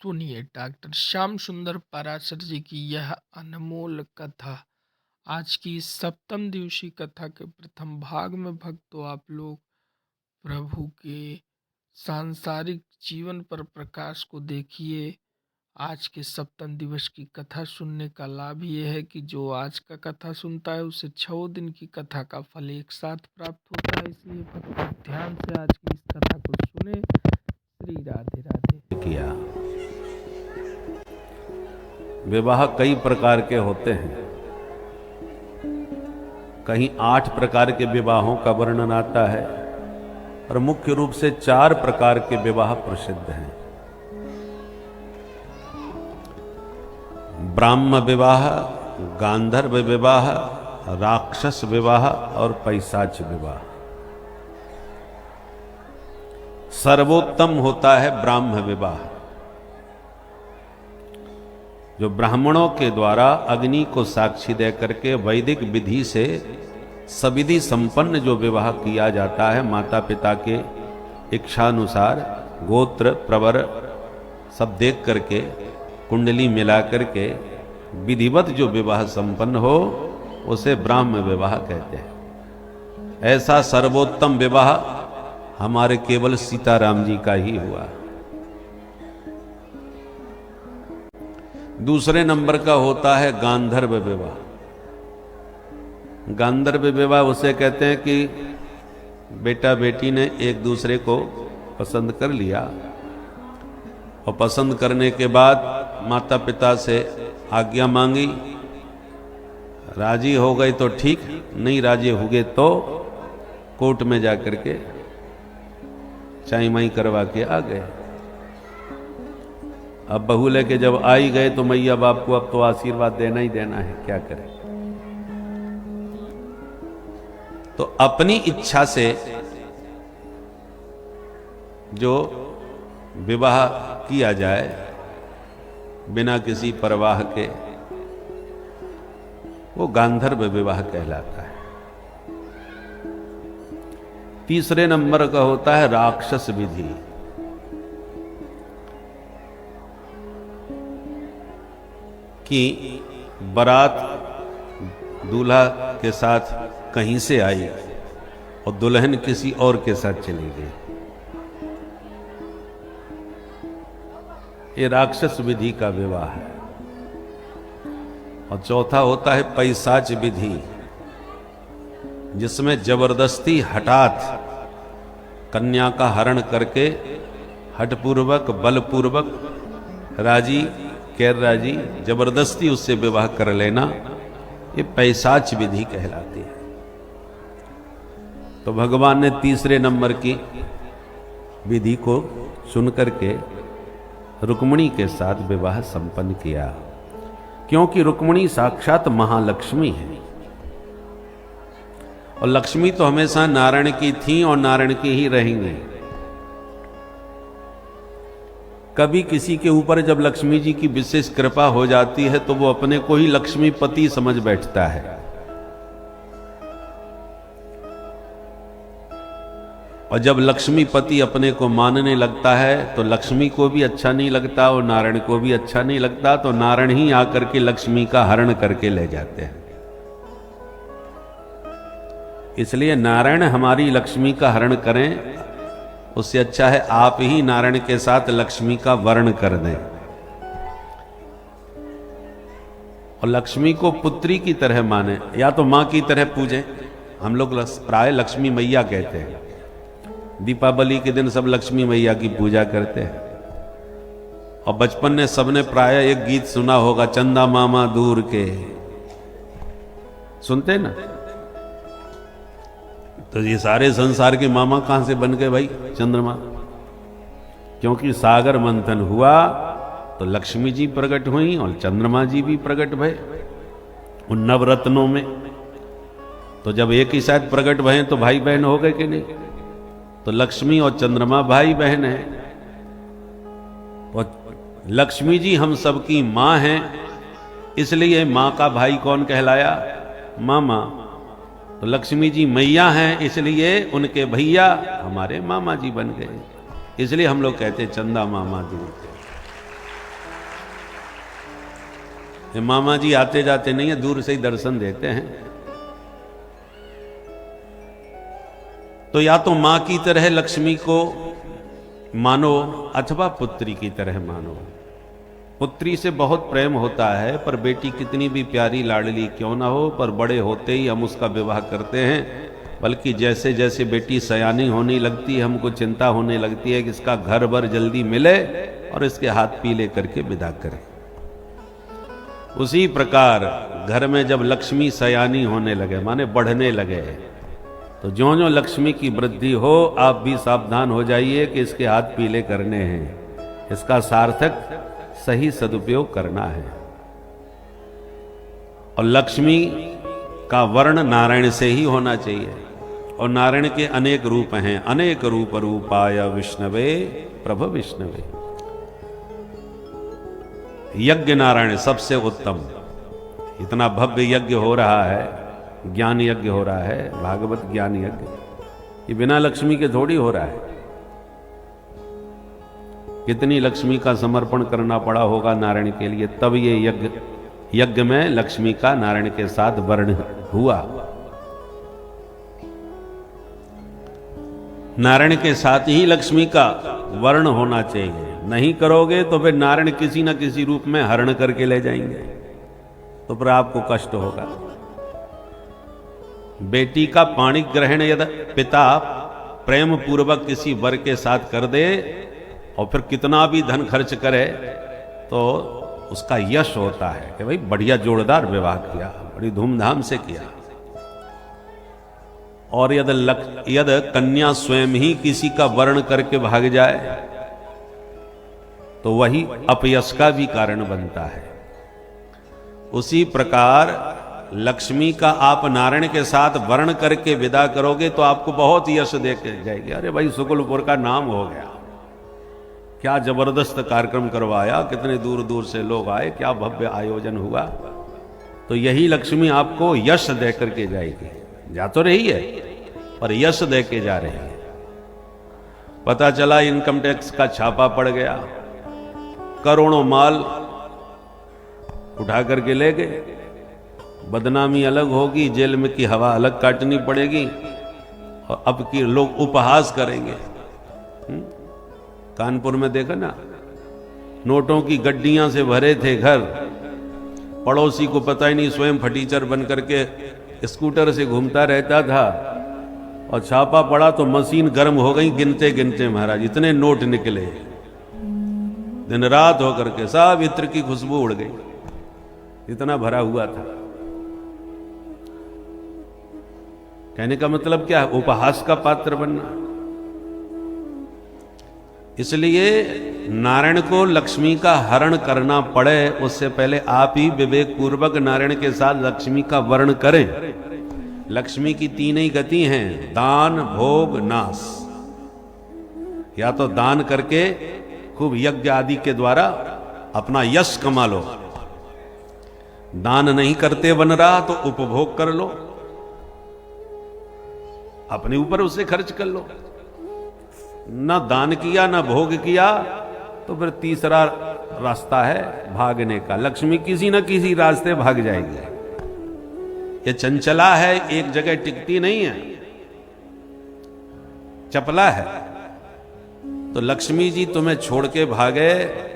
सुनिए डॉक्टर श्याम सुंदर पाराशर जी की यह अनमोल कथा। आज की इस सप्तम दिवसीय कथा के प्रथम भाग में भक्तों आप लोग प्रभु के सांसारिक जीवन पर प्रकाश को देखिए। आज के सप्तम दिवस की कथा सुनने का लाभ ये है कि जो आज का कथा सुनता है उसे 6 दिन की कथा का फल एक साथ प्राप्त होता है। इसलिए भक्त ध्यान से आज की इस कथा को सुने। श्री राधे राधे। किया। विवाह कई प्रकार के होते हैं। कहीं 8 प्रकार के विवाहों का वर्णन आता है और मुख्य रूप से 4 प्रकार के विवाह प्रसिद्ध हैं। ब्राह्म विवाह, गांधर्व विवाह, राक्षस विवाह और पैशाच विवाह। सर्वोत्तम होता है ब्राह्म विवाह, जो ब्राह्मणों के द्वारा अग्नि को साक्षी दे करके वैदिक विधि से सविधि संपन्न जो विवाह किया जाता है, माता पिता के इच्छानुसार गोत्र प्रवर सब देख करके कुंडली मिला करके विधिवत जो विवाह संपन्न हो उसे ब्राह्म विवाह कहते हैं। ऐसा सर्वोत्तम विवाह हमारे केवल सीताराम जी का ही हुआ। दूसरे नंबर का होता है गांधर्व विवाह। गांधर्व विवाह उसे कहते हैं कि बेटा बेटी ने एक दूसरे को पसंद कर लिया और पसंद करने के बाद माता पिता से आज्ञा मांगी, राजी हो गए तो ठीक, नहीं राजी हो गए तो कोर्ट में जाकर के चाई माई करवा के आ गए। अब बहू लेके जब आई गए तो मैया बाप को अब तो आशीर्वाद देना ही देना है, क्या करें। तो अपनी इच्छा से जो विवाह किया जाए बिना किसी परवाह के, वो गांधर्व विवाह कहलाता है। तीसरे नंबर का होता है राक्षस विधि। कि बारात दूल्हा के साथ कहीं से आई और दुल्हन किसी और के साथ चली गई। ये राक्षस विधि का विवाह है। और चौथा होता है पैशाच विधि, जिसमें जबरदस्ती हठात कन्या का हरण करके हठपूर्वक बलपूर्वक राजी गैर राजी जबरदस्ती उससे विवाह कर लेना, ये पैशाच विधि कहलाती है। तो भगवान ने तीसरे नंबर की विधि को सुनकर के रुक्मिणी के साथ विवाह संपन्न किया, क्योंकि रुक्मिणी साक्षात महालक्ष्मी है। और लक्ष्मी तो हमेशा नारायण की थी और नारायण की ही रहेंगी। कभी किसी के ऊपर जब लक्ष्मी जी की विशेष कृपा हो जाती है तो वो अपने को ही लक्ष्मीपति समझ बैठता है। और जब लक्ष्मीपति अपने को मानने लगता है तो लक्ष्मी को भी अच्छा नहीं लगता और नारायण को भी अच्छा नहीं लगता, तो नारायण ही आकर के लक्ष्मी का हरण करके ले जाते हैं। इसलिए नारायण हमारी लक्ष्मी का हरण करें, उससे अच्छा है आप ही नारायण के साथ लक्ष्मी का वर्ण कर दें और लक्ष्मी को पुत्री की तरह माने या तो मां की तरह पूजें। हम लोग प्राय लक्ष्मी मैया कहते हैं। दीपावली के दिन सब लक्ष्मी मैया की पूजा करते हैं। और बचपन में सबने प्राय एक गीत सुना होगा, चंदा मामा दूर के, सुनते ना। तो ये सारे संसार के मामा कहां से बन गए भाई? चंद्रमा। क्योंकि सागर मंथन हुआ तो लक्ष्मी जी प्रकट हुई और चंद्रमा जी भी प्रकट भये उन नवरत्नों में। तो जब एक ही साथ प्रकट भये तो भाई बहन हो गए कि नहीं? तो लक्ष्मी और चंद्रमा भाई बहन है। और लक्ष्मी जी हम सबकी मां हैं, इसलिए मां का भाई कौन कहलाया? मामा। तो लक्ष्मी जी मैया हैं, इसलिए उनके भैया हमारे मामा जी बन गए। इसलिए हम लोग कहते हैं चंदा मामा दूर के। ये मामा जी आते जाते नहीं है, दूर से ही दर्शन देते हैं। तो या तो मां की तरह लक्ष्मी को मानो अथवा पुत्री की तरह मानो। पुत्री से बहुत प्रेम होता है, पर बेटी कितनी भी प्यारी लाडली क्यों ना हो, पर बड़े होते ही हम उसका विवाह करते हैं। बल्कि जैसे जैसे बेटी सयानी होने लगती है, हमको चिंता होने लगती है कि इसका घर भर जल्दी मिले और इसके हाथ पीले करके विदा करें। उसी प्रकार घर में जब लक्ष्मी सयानी होने लगे, माने बढ़ने लगे, तो ज्यों ज्यों लक्ष्मी की वृद्धि हो, आप भी सावधान हो जाइए कि इसके हाथ पीले करने हैं, इसका सार्थक सही सदुपयोग करना है। और लक्ष्मी का वर्ण नारायण से ही होना चाहिए। और नारायण के अनेक रूप हैं, अनेक रूप रूपाय विष्णवे प्रभ विष्णवे। यज्ञ नारायण सबसे उत्तम। इतना भव्य यज्ञ हो रहा है, ज्ञान यज्ञ हो रहा है, भागवत ज्ञान यज्ञ, ये बिना लक्ष्मी के थोड़ी हो रहा है। कितनी लक्ष्मी का समर्पण करना पड़ा होगा नारायण के लिए, तब ये यज्ञ में लक्ष्मी का नारायण के साथ वर्ण हुआ। नारायण के साथ ही लक्ष्मी का वर्ण होना चाहिए। नहीं करोगे तो फिर नारायण किसी न किसी रूप में हरण करके ले जाएंगे, तो फिर आपको कष्ट होगा। बेटी का पाणी ग्रहण यदि पिता प्रेम पूर्वक किसी वर के साथ कर दे और फिर कितना भी धन खर्च करे, तो उसका यश होता है कि भाई बढ़िया जोरदार विवाह किया, बड़ी धूमधाम से किया। और यदि कन्या स्वयं ही किसी का वर्ण करके भाग जाए, तो वही अपयश का भी कारण बनता है। उसी प्रकार लक्ष्मी का आप नारायण के साथ वर्ण करके विदा करोगे तो आपको बहुत यश दे के जाएगी। अरे भाई शुक्लपुर का नाम हो गया, क्या जबरदस्त कार्यक्रम करवाया, कितने दूर दूर से लोग आए, क्या भव्य आयोजन हुआ। तो यही लक्ष्मी आपको यश दे करके जाएगी। जा तो रही है, पर यश दे के जा रही है। पता चला इनकम टैक्स का छापा पड़ गया, करोड़ों माल उठा करके ले गए, बदनामी अलग होगी, जेल में की हवा अलग काटनी पड़ेगी, और अब की लोग उपहास करेंगे। कानपुर में देखा ना, नोटों की गड्डियां से भरे थे घर, पड़ोसी को पता ही नहीं, स्वयं फटीचर बन करके स्कूटर से घूमता रहता था, और छापा पड़ा तो मशीन गर्म हो गई गिनते गिनते महाराज, इतने नोट निकले, दिन रात होकर के सब इत्र की खुशबू उड़ गई, इतना भरा हुआ था। कहने का मतलब क्या है? उपहास का पात्र बनना। इसलिए नारायण को लक्ष्मी का हरण करना पड़े, उससे पहले आप ही विवेक पूर्वक नारायण के साथ लक्ष्मी का वर्ण करें। लक्ष्मी की तीन ही गति हैं, दान भोग नाश। या तो दान करके खूब यज्ञ आदि के द्वारा अपना यश कमा लो, दान नहीं करते बन रहा तो उपभोग कर लो, अपने ऊपर उसे खर्च कर लो। न दान किया न भोग किया तो फिर तीसरा रास्ता है भागने का। लक्ष्मी किसी न किसी रास्ते भाग जाएगी। ये चंचला है, एक जगह टिकती नहीं है, चपला है। तो लक्ष्मी जी तुम्हें छोड़ के भागे,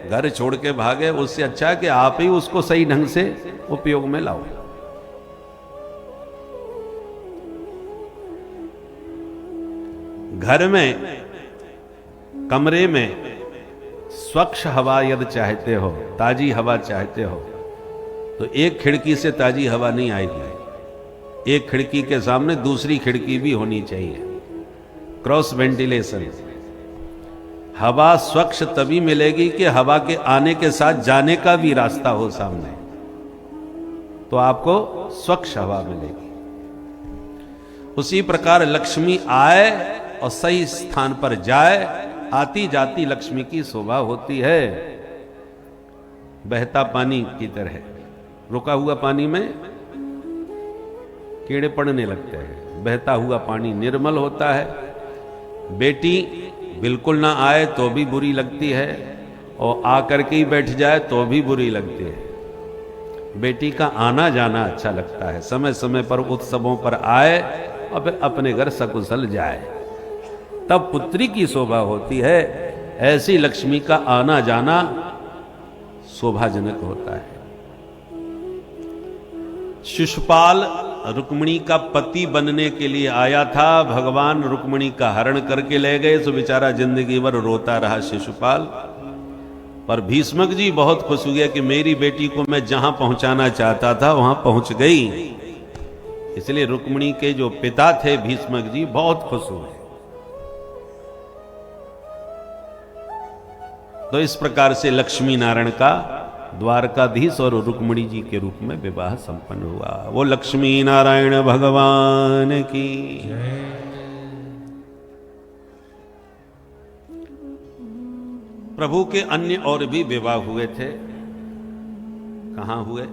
घर छोड़ के भागे, उससे अच्छा है कि आप ही उसको सही ढंग से उपयोग में लाओ। घर में कमरे में स्वच्छ हवा यदि चाहते हो, ताजी हवा चाहते हो, तो एक खिड़की से ताजी हवा नहीं आएगी। एक खिड़की के सामने दूसरी खिड़की भी होनी चाहिए, क्रॉस वेंटिलेशन। हवा स्वच्छ तभी मिलेगी कि हवा के आने के साथ जाने का भी रास्ता हो सामने, तो आपको स्वच्छ हवा मिलेगी। उसी प्रकार लक्ष्मी आए और सही स्थान पर जाए, आती जाती लक्ष्मी की शोभा होती है। बहता पानी की तरह, रुका हुआ पानी में कीड़े पड़ने लगते हैं, बहता हुआ पानी निर्मल होता है। बेटी बिल्कुल ना आए तो भी बुरी लगती है, और आकर के ही बैठ जाए तो भी बुरी लगती है। बेटी का आना जाना अच्छा लगता है, समय समय पर उत्सवों पर आए और फिर अपने घर सकुशल जाए, तब पुत्री की शोभा होती है। ऐसी लक्ष्मी का आना जाना शोभाजनक होता है। शिशुपाल रुक्मिणी का पति बनने के लिए आया था, भगवान रुक्मिणी का हरण करके ले गए, तो बेचारा जिंदगी भर रोता रहा शिशुपाल। पर भीष्मक जी बहुत खुश हुए कि मेरी बेटी को मैं जहां पहुंचाना चाहता था वहां पहुंच गई। इसलिए रुक्मिणी के जो पिता थे भीष्मक जी बहुत खुश हुए। तो इस प्रकार से लक्ष्मी नारायण का द्वारकाधीश और रुक्मिणी जी के रूप में विवाह संपन्न हुआ। वो लक्ष्मी नारायण भगवान की। प्रभु के अन्य और भी विवाह हुए थे। कहां हुए?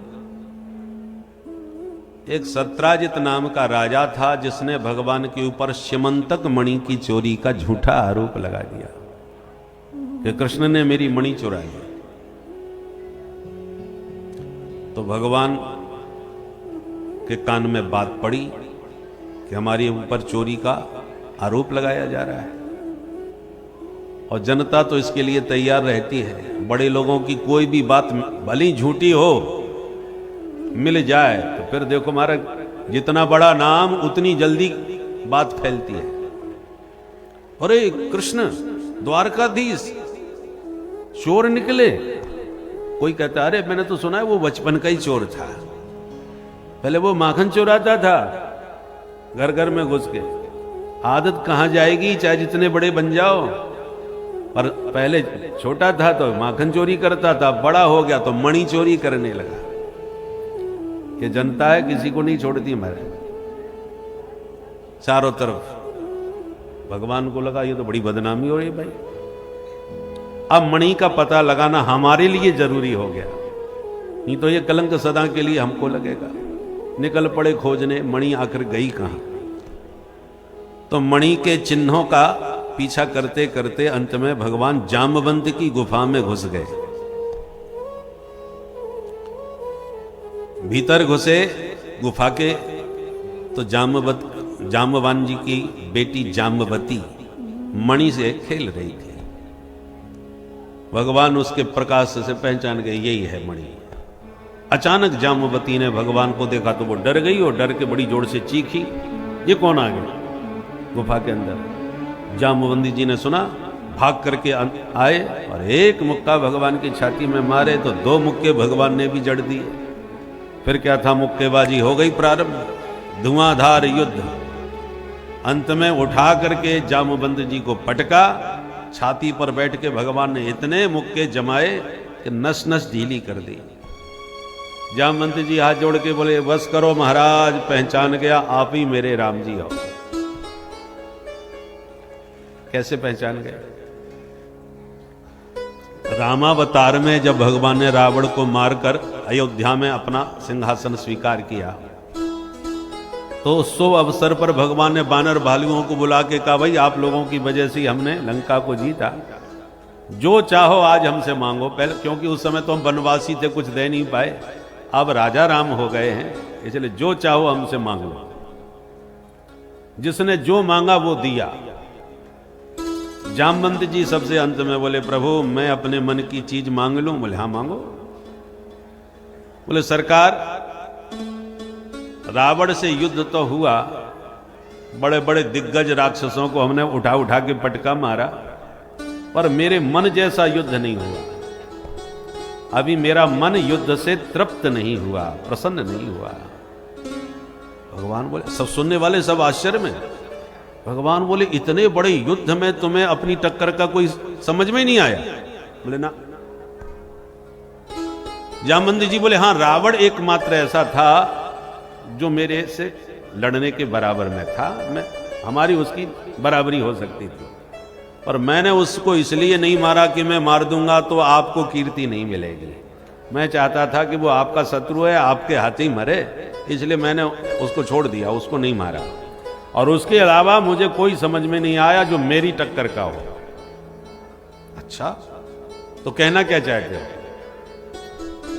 एक सत्राजित नाम का राजा था जिसने भगवान के ऊपर स्यमंतक मणि की चोरी का झूठा आरोप लगा दिया कि कृष्ण ने मेरी मणि चुराई। तो भगवान के कान में बात पड़ी कि हमारे ऊपर चोरी का आरोप लगाया जा रहा है, और जनता तो इसके लिए तैयार रहती है। बड़े लोगों की कोई भी बात भली झूठी हो मिल जाए तो फिर देखो महाराज, जितना बड़ा नाम उतनी जल्दी बात फैलती है। अरे कृष्ण द्वारकाधीश चोर निकले। कोई कहता अरे मैंने तो सुना है वो बचपन का ही चोर था, पहले वो माखन चुराता था घर घर में घुस के। आदत कहां जाएगी चाहे जितने बड़े बन जाओ, पर पहले छोटा था तो माखन चोरी करता था, बड़ा हो गया तो मणि चोरी करने लगा। कि जनता है किसी को नहीं छोड़ती हमारे चारों तरफ। भगवान को लगा ये तो बड़ी बदनामी हो रही भाई, अब मणि का पता लगाना हमारे लिए जरूरी हो गया, नहीं तो ये कलंक सदा के लिए हमको लगेगा। निकल पड़े खोजने, मणि आखिर गई कहां। तो मणि के चिन्हों का पीछा करते करते अंत में भगवान जामवंत की गुफा में घुस गए। भीतर घुसे गुफा के तो जामवान जी की बेटी जामवती मणि से खेल रही थी। भगवान उसके प्रकाश से पहचान गए यही है मणि। अचानक जामवती ने भगवान को देखा तो वो डर गई और डर के बड़ी जोर से चीखी, ये कौन आ गया गुफा के अंदर। जामवंती जी ने सुना, भाग करके आए और एक मुक्का भगवान की छाती में मारे तो दो मुक्के भगवान ने भी जड़ दिए। फिर क्या था, मुक्केबाजी हो गई प्रारंभ, धुआंधार युद्ध। अंत में उठा करके जामवंत जी को पटका, छाती पर बैठ के भगवान ने इतने मुक्के जमाए कि नस नस ढीली कर दी। जामवंत जी हाथ जोड़ के बोले, बस करो महाराज, पहचान गया आप ही मेरे राम जी हो। कैसे पहचान गए? रामावतार में जब भगवान ने रावण को मारकर अयोध्या में अपना सिंहासन स्वीकार किया तो उस शुभ अवसर पर भगवान ने बानर भालुओं को बुला के कहा, भाई आप लोगों की वजह से हमने लंका को जीता, जो चाहो आज हमसे मांगो। पहले क्योंकि उस समय तो हम वनवासी थे, कुछ दे नहीं पाए, अब राजा राम हो गए हैं, इसलिए जो चाहो हमसे मांग लो। जिसने जो मांगा वो दिया। जामवंत जी सबसे अंत में बोले, प्रभु मैं अपने मन की चीज मांग लूं? बोले हाँ मांगो। बोले सरकार, रावण से युद्ध तो हुआ, बड़े बड़े दिग्गज राक्षसों को हमने उठा उठा के पटका मारा, पर मेरे मन जैसा युद्ध नहीं हुआ। अभी मेरा मन युद्ध से तृप्त नहीं हुआ, प्रसन्न नहीं हुआ। भगवान बोले, सब सुनने वाले सब आश्चर्य में। भगवान बोले, इतने बड़े युद्ध में तुम्हें अपनी टक्कर का कोई समझ में नहीं आया? बोले ना। जामवंत जी बोले, हाँ रावण एकमात्र ऐसा था जो मेरे से लड़ने के बराबर में था, मैं हमारी उसकी बराबरी हो सकती थी, पर मैंने उसको इसलिए नहीं मारा कि मैं मार दूंगा तो आपको कीर्ति नहीं मिलेगी। मैं चाहता था कि वो आपका शत्रु है, आपके हाथ ही मरे, इसलिए मैंने उसको छोड़ दिया, उसको नहीं मारा। और उसके अलावा मुझे कोई समझ में नहीं आया जो मेरी टक्कर का हो। अच्छा, तो कहना क्या चाहते हो?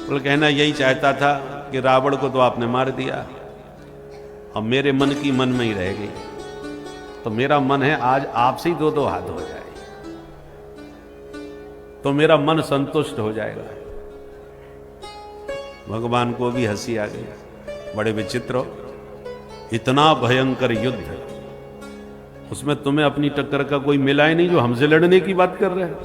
बोले कहना यही चाहता था कि रावण को तो आपने मार दिया, अब मेरे मन की मन में ही रह गई, तो मेरा मन है आज आपसे ही दो हाथ हो जाए तो मेरा मन संतुष्ट हो जाएगा। भगवान को भी हंसी आ गई। बड़े विचित्र हो, इतना भयंकर युद्ध, उसमें तुम्हें अपनी टक्कर का कोई मिला ही नहीं जो हमसे लड़ने की बात कर रहे हैं।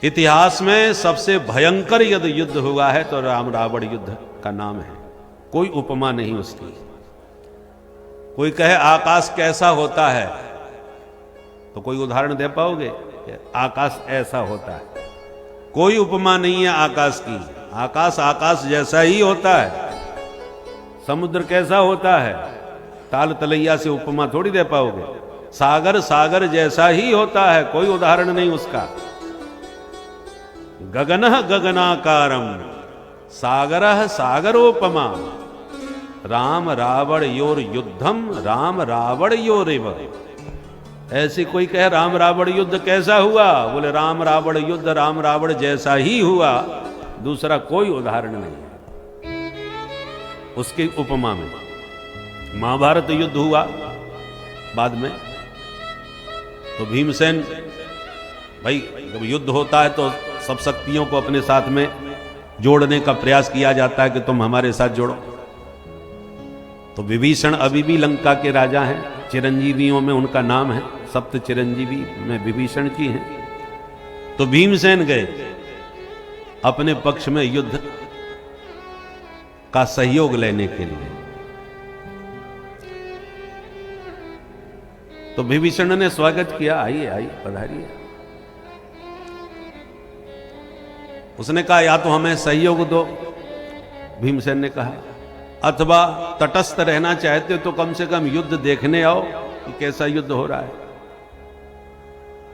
इतिहास में सबसे भयंकर यदि युद्ध हुआ है तो राम रावण युद्ध का नाम है, कोई उपमा नहीं उसकी। कोई कहे आकाश कैसा होता है तो कोई उदाहरण दे पाओगे? आकाश ऐसा होता है, कोई उपमा नहीं है आकाश की। आकाश आकाश जैसा ही होता है। समुद्र कैसा होता है, ताल तलैया से उपमा थोड़ी दे पाओगे। सागर सागर जैसा ही होता है, कोई उदाहरण नहीं उसका। गगनः गगनाकारम सागरः सागरोपमा राम रावण योर युद्धम राम रावण योरेव। ऐसी कोई कहे राम रावण युद्ध कैसा हुआ, बोले राम रावण युद्ध राम रावण जैसा ही हुआ, दूसरा कोई उदाहरण नहीं है उसकी उपमा में। महाभारत युद्ध हुआ बाद में, तो भीमसेन भाई जब युद्ध होता है तो सब शक्तियों को अपने साथ में जोड़ने का प्रयास किया जाता है कि तुम हमारे साथ जोड़ो। तो विभीषण अभी भी लंका के राजा हैं, चिरंजीवियों में उनका नाम है, सप्त चिरंजीवी में विभीषण जी हैं। तो भीमसेन गए अपने पक्ष में युद्ध का सहयोग लेने के लिए। तो विभीषण ने स्वागत किया, आइए आइए पधारिए। उसने कहा या तो हमें सहयोग दो, भीमसेन ने कहा, अथवा तटस्थ रहना चाहते हो तो कम से कम युद्ध देखने आओ कि कैसा युद्ध हो रहा है।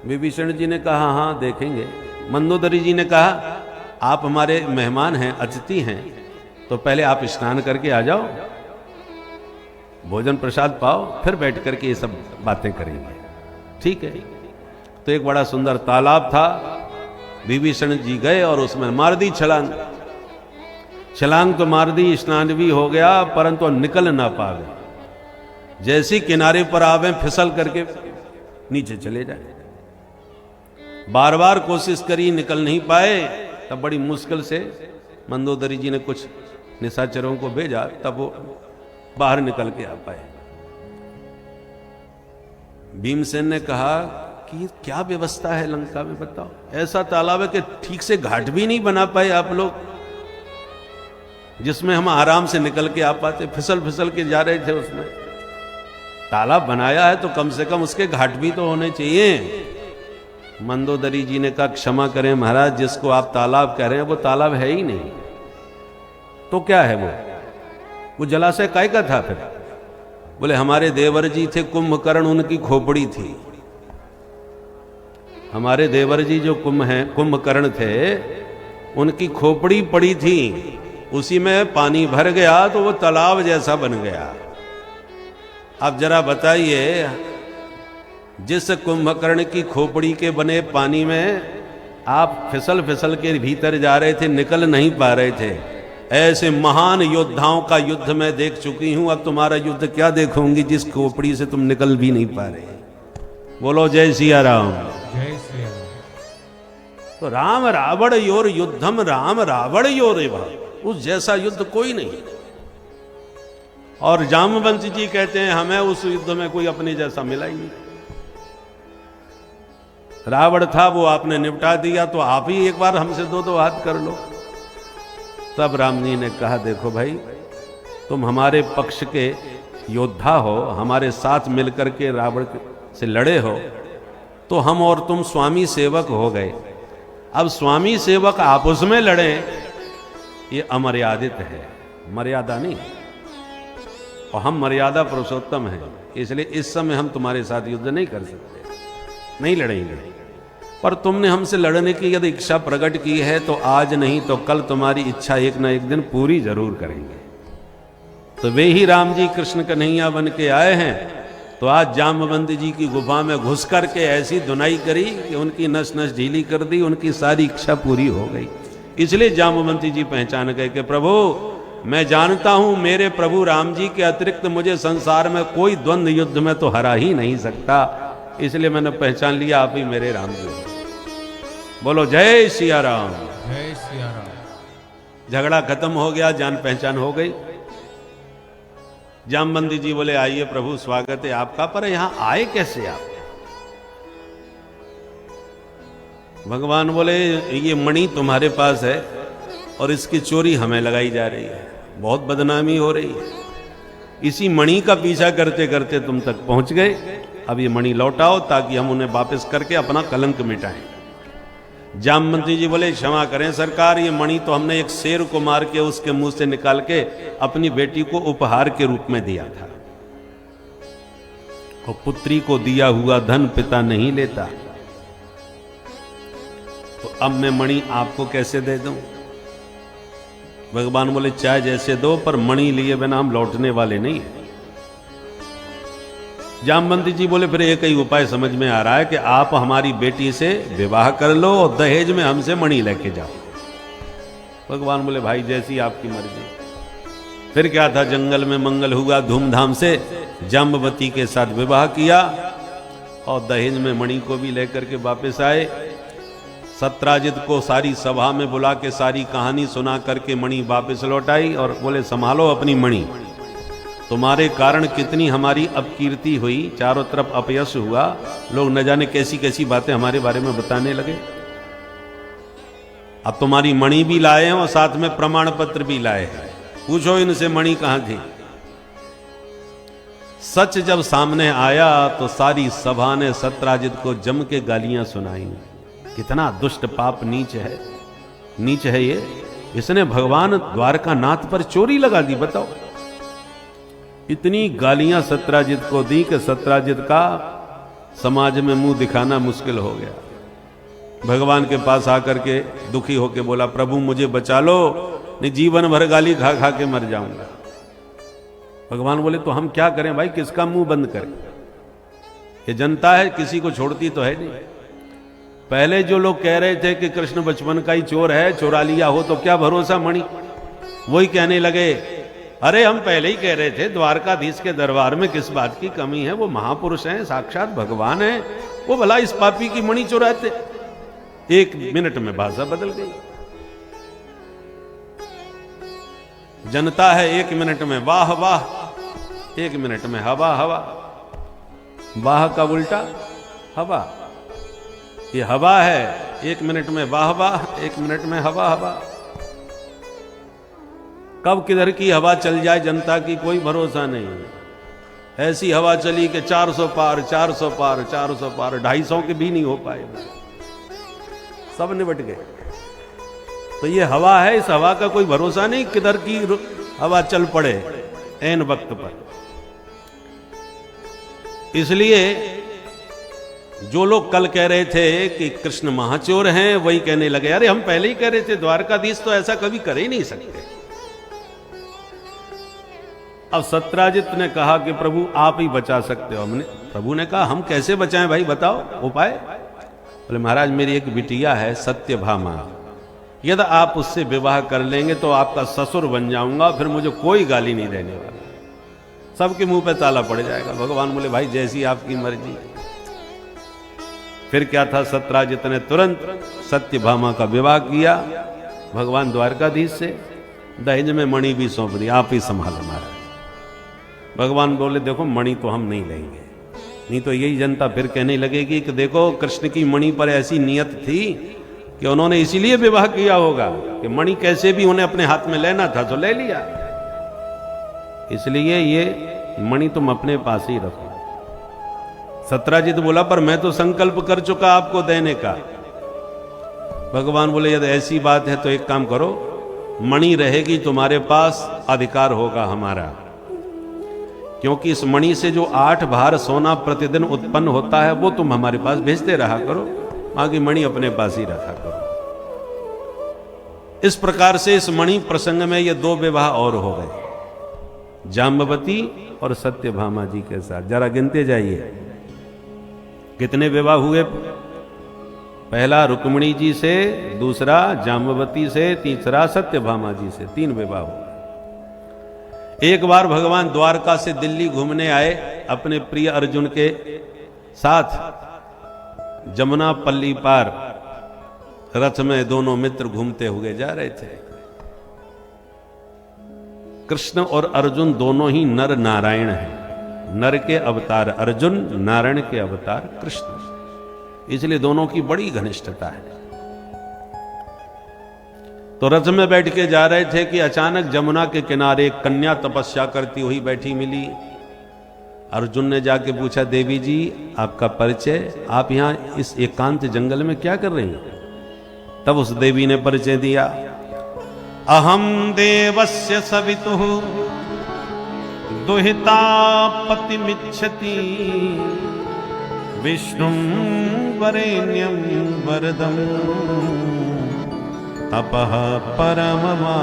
विभीषण जी ने कहा हाँ देखेंगे। मंदोदरी जी ने कहा आप हमारे मेहमान हैं, अतिथि हैं, तो पहले आप स्नान करके आ जाओ, भोजन प्रसाद पाओ, फिर बैठ करके ये सब बातें करेंगे। ठीक है। तो एक बड़ा सुंदर तालाब था, विभीषण जी गए और उसमें मार दी छलांग। छलांग तो मार दी, स्नान भी हो गया, परंतु निकल ना पा गए। जैसी किनारे पर आवे फिसल करके नीचे चले जाए। बार बार कोशिश करी, निकल नहीं पाए। तब बड़ी मुश्किल से मंदोदरी जी ने कुछ निशाचरों को भेजा, तब वो बाहर निकल के आ पाए। भीमसेन ने कहा कि क्या व्यवस्था है लंका में, बताओ। ऐसा तालाब है कि ठीक से घाट भी नहीं बना पाए आप लोग, जिसमें हम आराम से निकल के आ पाते। फिसल फिसल के जा रहे थे उसमें। तालाब बनाया है तो कम से कम उसके घाट भी तो होने चाहिए। मंदोदरी जी ने कहा क्षमा करें महाराज, जिसको आप तालाब कह रहे हैं वो तालाब है ही नहीं। तो क्या है वो जलाशय काय का था फिर? बोले हमारे देवर जी थे कुंभकर्ण, उनकी खोपड़ी थी। हमारे देवर जी जो कुंभकर्ण थे, उनकी खोपड़ी पड़ी थी, उसी में पानी भर गया तो वो तालाब जैसा बन गया। अब जरा बताइए, जिस कुंभकर्ण की खोपड़ी के बने पानी में आप फिसल फिसल के भीतर जा रहे थे, निकल नहीं पा रहे थे, ऐसे महान योद्धाओं का युद्ध मैं देख चुकी हूं। अब तुम्हारा युद्ध क्या देखूंगी जिस खोपड़ी से तुम निकल भी नहीं पा रहे। बोलो जय सिया राम। जय श्री राम। तो राम रावण योर युद्धम राम रावण योरेव, उस जैसा युद्ध कोई नहीं। और जामवंश जी कहते हैं हमें उस युद्ध में कोई अपने जैसा मिला ही नहीं। रावण था वो आपने निपटा दिया, तो आप ही एक बार हमसे दो हाथ कर लो। तब राम जी ने कहा देखो भाई, तुम हमारे पक्ष के योद्धा हो, हमारे साथ मिलकर के रावण से लड़े हो, तो हम और तुम स्वामी सेवक हो गए। अब स्वामी सेवक आपस में लड़े, ये अमर्यादित है, मर्यादा नहीं। और हम मर्यादा पुरुषोत्तम हैं, इसलिए इस समय हम तुम्हारे साथ युद्ध नहीं कर सकते, नहीं लड़ेंगे। पर तुमने हमसे लड़ने की यदि इच्छा प्रकट की है तो आज नहीं तो कल तुम्हारी इच्छा एक ना एक दिन पूरी जरूर करेंगे। तो वे ही राम जी कृष्ण कन्हैया बन के आए हैं तो आज जामवंत जी की गुफा में घुस करके ऐसी धुनाई करी कि उनकी नस नस ढीली कर दी, उनकी सारी इच्छा पूरी हो गई। इसलिए जामवंत जी पहचान गए कि प्रभु मैं जानता हूं मेरे प्रभु राम जी के अतिरिक्त मुझे संसार में कोई द्वंद्व युद्ध में तो हरा ही नहीं सकता, इसलिए मैंने पहचान लिया आप ही मेरे राम जी हो। बोलो जय सिया राम। जय सिया राम। झगड़ा खत्म हो गया, जान पहचान हो गई। जामवंत जी बोले आइए प्रभु स्वागत है आपका, पर यहां आए कैसे आप? भगवान बोले ये मणि तुम्हारे पास है और इसकी चोरी हमें लगाई जा रही है, बहुत बदनामी हो रही है। इसी मणि का पीछा करते करते तुम तक पहुंच गए, अब ये मणि लौटाओ ताकि हम उन्हें वापस करके अपना कलंक मिटाएं। जामवंत जी बोले क्षमा करें सरकार, ये मणि तो हमने एक शेर को मार के उसके मुंह से निकाल के अपनी बेटी को उपहार के रूप में दिया था, और पुत्री को दिया हुआ धन पिता नहीं लेता, तो अब मैं मणि आपको कैसे दे दूं? भगवान बोले चाहे जैसे दो, पर मणि लिए बिना हम लौटने वाले नहीं है। जामवंत जी बोले फिर एक ही उपाय समझ में आ रहा है कि आप हमारी बेटी से विवाह कर लो और दहेज में हमसे मणि लेके जाओ। भगवान बोले भाई जैसी आपकी मर्जी। फिर क्या था, जंगल में मंगल हुआ, धूमधाम से जाम्बवती के साथ विवाह किया और दहेज में मणि को भी लेकर के वापस आए। सत्राजित को सारी सभा में बुला के सारी कहानी सुना करके मणि वापस लौटाई और बोले संभालो अपनी मणि, तुम्हारे कारण कितनी हमारी अपकीर्ति हुई, चारों तरफ अपयश हुआ, लोग न जाने कैसी कैसी बातें हमारे बारे में बताने लगे। अब तुम्हारी मणि भी लाए हैं और साथ में प्रमाण पत्र भी लाए हैं, पूछो इनसे मणि कहां थी। सच जब सामने आया तो सारी सभा ने सत्राजित को जम के गालियां सुनाई। कितना दुष्ट पाप नीच है, नीच है ये। इसने भगवान द्वारका नाथ पर चोरी लगा दी, बताओ। इतनी गालियां सत्राजित को दी कि सत्राजित का समाज में मुंह दिखाना मुश्किल हो गया। भगवान के पास आकर के दुखी होके बोला प्रभु मुझे बचा लो, नहीं जीवन भर गाली खा खा के मर जाऊंगा। भगवान बोले तो हम क्या करें भाई, किसका मुंह बंद करें? ये जनता है, किसी को छोड़ती तो है नहीं। पहले जो लोग कह रहे थे कि कृष्ण बचपन का ही चोर है, चुरा लिया हो तो क्या भरोसा मणि, वही कहने लगे अरे हम पहले ही कह रहे थे द्वारकाधीश के दरबार में किस बात की कमी है, वो महापुरुष हैं, साक्षात भगवान हैं, वो भला इस पापी की मणि चुराते। एक मिनट में भाषा बदल गई। जनता है, एक मिनट में वाह वाह, एक मिनट में हवा हवा। वाह का उल्टा हवा, ये हवा है, एक मिनट में वाह वाह, एक मिनट में हवा हवा। कब किधर की हवा चल जाए जनता की कोई भरोसा नहीं है। ऐसी हवा चली कि 400 पार 400 पार 400 पार, 250 के भी नहीं हो पाए, सब निबट गए। तो ये हवा है, इस हवा का कोई भरोसा नहीं, किधर की हवा चल पड़े ऐन वक्त पर। इसलिए जो लोग कल कह रहे थे कि कृष्ण महाचोर हैं, वही कहने लगे अरे हम पहले ही कह रहे थे द्वारकाधीश तो ऐसा कभी कर ही नहीं सकते। अब सत्राजित ने कहा कि प्रभु आप ही बचा सकते हो। हमने प्रभु ने कहा हम कैसे बचाएं भाई, बताओ उपाय। बोले महाराज मेरी एक बिटिया है सत्यभामा, यदि आप उससे विवाह कर लेंगे तो आपका ससुर बन जाऊंगा, फिर मुझे कोई गाली नहीं देने वाला, सबके मुंह पे ताला पड़ जाएगा। भगवान बोले भाई जैसी आपकी मर्जी। फिर क्या था, सत्राजित ने तुरंत सत्यभामा का विवाह किया भगवान द्वारकाधीश से, दहेज में मणि भी सौंप दी, आप ही संभालो महाराज। भगवान बोले देखो मणि तो हम नहीं लेंगे, नहीं तो यही जनता फिर कहने लगेगी कि देखो कृष्ण की मणि पर ऐसी नियत थी कि उन्होंने इसीलिए विवाह किया होगा कि मणि कैसे भी उन्हें अपने हाथ में लेना था तो ले लिया, इसलिए ये मणि तुम अपने पास ही रखो। सत्राजित बोला पर मैं तो संकल्प कर चुका आपको देने का। भगवान बोले यदि ऐसी बात है तो एक काम करो, मणि रहेगी तुम्हारे पास, अधिकार होगा हमारा, क्योंकि इस मणि से जो 8 भार सोना प्रतिदिन उत्पन्न होता है वो तुम हमारे पास भेजते रहा करो, बाकी मणि अपने पास ही रखा करो। इस प्रकार से इस मणि प्रसंग में ये 2 विवाह और हो गए। जाम्बवती और सत्यभामा जी के साथ। जरा गिनते जाइए कितने विवाह हुए। पहला रुक्मिणी जी से, दूसरा जाम्बवती से, तीसरा सत्यभामा जी से, 3 विवाह हुए। एक बार भगवान द्वारका से दिल्ली घूमने आए अपने प्रिय अर्जुन के साथ। जमुना पल्ली पार रथ में दोनों मित्र घूमते हुए जा रहे थे। कृष्ण और अर्जुन दोनों ही नर नारायण हैं। नर के अवतार अर्जुन, नारायण के अवतार कृष्ण, इसलिए दोनों की बड़ी घनिष्ठता है। तो रथ में बैठ के जा रहे थे कि अचानक जमुना के किनारे एक कन्या तपस्या करती हुई बैठी मिली। अर्जुन ने जाके पूछा, देवी जी आपका परिचय, आप यहां इस एकांत जंगल में क्या कर रही हैं? तब उस देवी ने परिचय दिया, अहम देवस्य सवितुः दुहिता पतिमिच्छति विष्णुं वरेण्यं वरदं तपः परममा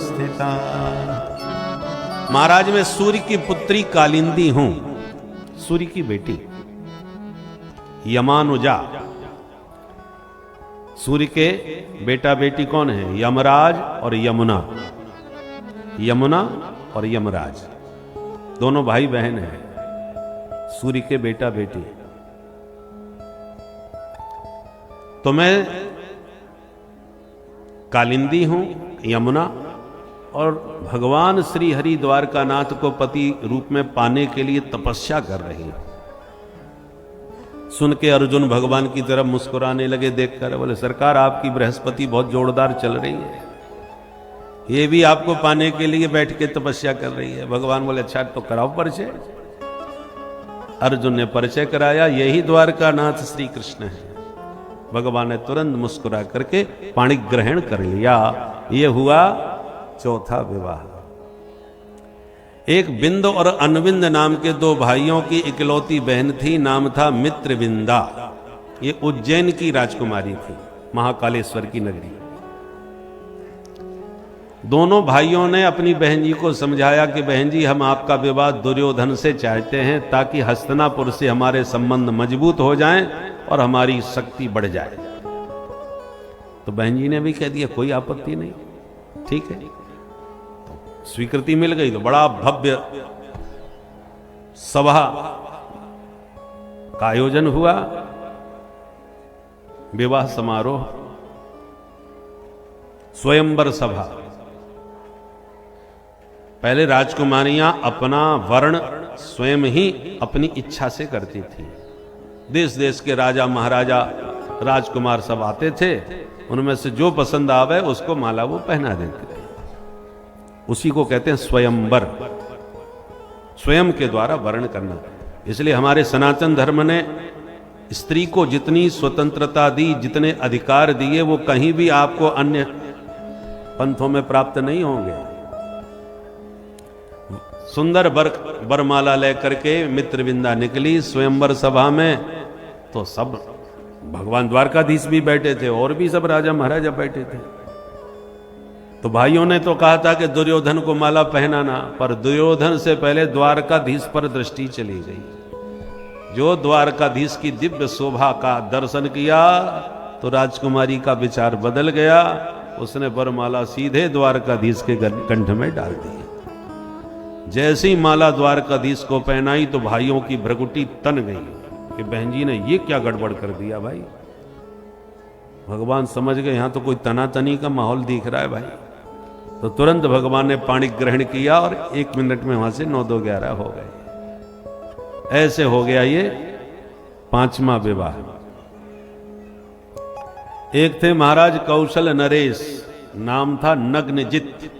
स्थिता। महाराज मैं सूर्य की पुत्री कालिंदी हूं, सूर्य की बेटी यमानुजा। सूर्य के बेटा बेटी कौन है? यमराज और यमुना। यमुना और यमराज दोनों भाई बहन हैं, सूर्य के बेटा बेटी। तो मैं कालिंदी हूं, यमुना, और भगवान श्री हरि द्वारकानाथ को पति रूप में पाने के लिए तपस्या कर रही है। सुन के अर्जुन भगवान की तरफ मुस्कुराने लगे देखकर, बोले सरकार आपकी बृहस्पति बहुत जोरदार चल रही है, ये भी आपको पाने के लिए बैठ के तपस्या कर रही है। भगवान बोले अच्छा तो कराओ परिचय। अर्जुन ने परिचय कराया, यही द्वारकानाथ श्री कृष्ण है। भगवान ने तुरंत मुस्कुरा करके पाणी ग्रहण कर लिया। यह हुआ चौथा विवाह। एक बिंद और अनविंद नाम के 2 भाइयों की इकलौती बहन थी, नाम था मित्रविंदा। ये उज्जैन की राजकुमारी थी, महाकालेश्वर की नगरी। दोनों भाइयों ने अपनी बहन जी को समझाया कि बहन जी हम आपका विवाह दुर्योधन से चाहते हैं ताकि हस्तिनापुर से हमारे संबंध मजबूत हो जाएं और हमारी शक्ति बढ़ जाए। तो बहन जी ने भी कह दिया कोई आपत्ति नहीं, ठीक है। तो स्वीकृति मिल गई। तो बड़ा भव्य सभा का आयोजन हुआ, विवाह समारोह, स्वयंवर सभा। पहले राजकुमारियां अपना वर्ण स्वयं ही अपनी इच्छा से करती थी। देश देश के राजा महाराजा राजकुमार सब आते थे, उनमें से जो पसंद आवे उसको माला वो पहना देते थे। उसी को कहते हैं स्वयंवर, स्वयं के द्वारा वर्ण करना। इसलिए हमारे सनातन धर्म ने स्त्री को जितनी स्वतंत्रता दी, जितने अधिकार दिए, वो कहीं भी आपको अन्य पंथों में प्राप्त नहीं होंगे। सुंदर वरमाला लेकर के मित्रविंदा निकली स्वयंवर सभा में। तो सब भगवान द्वारकाधीश भी बैठे थे और भी सब राजा महाराजा बैठे थे। तो भाइयों ने तो कहा था कि दुर्योधन को माला पहनाना, पर दुर्योधन से पहले द्वारकाधीश पर दृष्टि चली गई। जो द्वारकाधीश की दिव्य शोभा का दर्शन किया तो राजकुमारी का विचार बदल गया। उसने वरमाला सीधे द्वारकाधीश के कंठ में डाल दी। जैसी माला द्वारकाधीश को पहनाई तो भाइयों की भ्रकुटी तन गई कि बहन जी ने ये क्या गड़बड़ कर दिया भाई। भगवान समझ गए यहां तो कोई तनातनी का माहौल दिख रहा है भाई। तो तुरंत भगवान ने पाणी ग्रहण किया और 1 मिनट में वहां से 9-2-11 हो गए। ऐसे हो गया ये 5वां विवाह। एक थे महाराज कौशल नरेश, नाम था नग्नजित।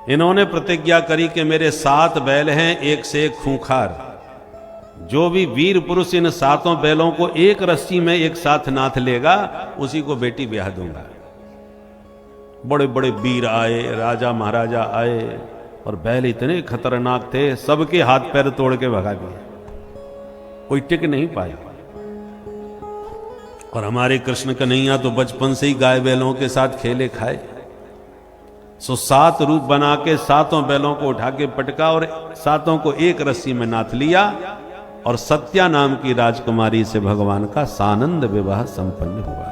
इन्होंने प्रतिज्ञा करी कि मेरे 7 बैल हैं, एक से एक खूंखार। जो भी वीर पुरुष इन 7 बैलों को एक रस्सी में एक साथ नाथ लेगा उसी को बेटी ब्याह दूंगा। बड़े बड़े वीर आए, राजा महाराजा आए, और बैल इतने खतरनाक थे सबके हाथ पैर तोड़ के भगा दिए, कोई टिक नहीं पाया। और हमारे कृष्ण कन्हैया तो बचपन से ही गाय बैलों के साथ खेले खाए, सो 7 रूप बना के 7 बैलों को उठा के पटका और 7 को एक रस्सी में नाथ लिया और सत्या नाम की राजकुमारी से भगवान का सानंद विवाह संपन्न हुआ।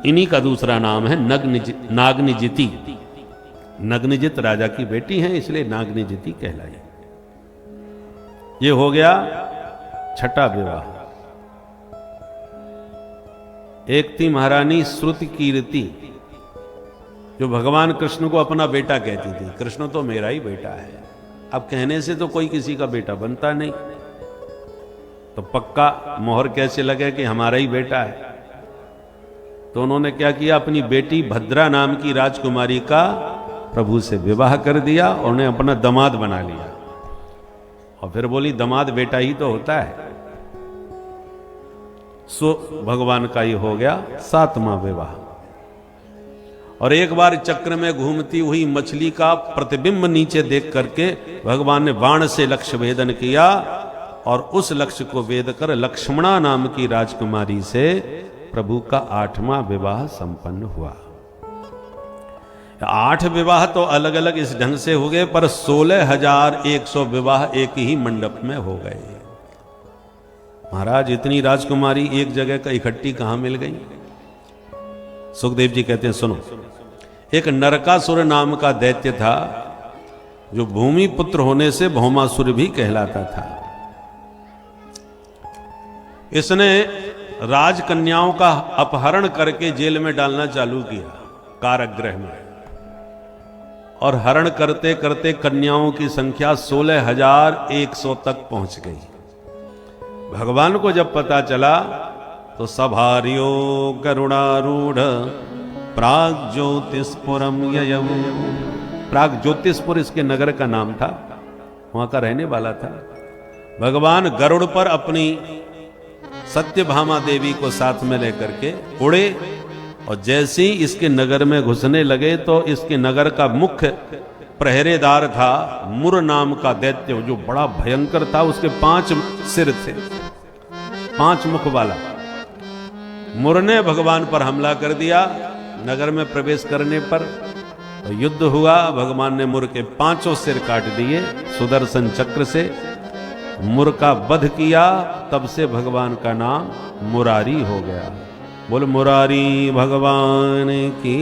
इन्हीं का दूसरा नाम है नागनिजिति। नग्नजित राजा की बेटी हैं, इसलिए नागनिजिति कहलाई। ये हो गया छठा विवाह। एक थी महारानी श्रुति कीर्ति, जो भगवान कृष्ण को अपना बेटा कहती थी। कृष्ण तो मेरा ही बेटा है। अब कहने से तो कोई किसी का बेटा बनता नहीं, तो पक्का मोहर कैसे लगे कि हमारा ही बेटा है। तो उन्होंने क्या किया, अपनी बेटी भद्रा नाम की राजकुमारी का प्रभु से विवाह कर दिया और उन्हें अपना दामाद बना लिया। और फिर बोली दामाद बेटा ही तो होता है। सो भगवान का ही हो गया 7वां विवाह। और एक बार चक्र में घूमती हुई मछली का प्रतिबिंब नीचे देख करके भगवान ने बाण से लक्ष्य भेदन किया और उस लक्ष्य को वेद कर लक्ष्मणा नाम की राजकुमारी से प्रभु का 8वां विवाह संपन्न हुआ। 8 विवाह तो अलग अलग इस ढंग से हो गए, पर 16,100 विवाह एक ही मंडप में हो गए। महाराज, इतनी राजकुमारी एक जगह का इकट्ठी कहां मिल गई? सुखदेव जी कहते हैं, सुनो। एक नरकासुर नाम का दैत्य था, जो भूमि पुत्र होने से भौमासुर भी कहलाता था। इसने राजकन्याओं का अपहरण करके जेल में डालना चालू किया, कारागृह में। और हरण करते करते कन्याओं की संख्या 16,100 तक पहुंच गई। भगवान को जब पता चला तो सभार्यो करुणारूढ़ प्राग ज्योतिषपुरम ययौ। प्राग ज्योतिषपुर इसके नगर का नाम था, वहां का रहने वाला था। भगवान गरुड़ पर अपनी सत्यभामा देवी को साथ में लेकर के उड़े और जैसे ही इसके नगर में घुसने लगे तो इसके नगर का मुख्य पहरेदार था मुर नाम का दैत्य, जो बड़ा भयंकर था। उसके 5 सिर थे, 5 मुख वाला। मुर ने भगवान पर हमला कर दिया। नगर में प्रवेश करने पर तो युद्ध हुआ। भगवान ने मुर के 5 सिर काट दिए सुदर्शन चक्र से, मुर का वध किया। तब से भगवान का नाम मुरारी हो गया। बोल मुरारी भगवान की।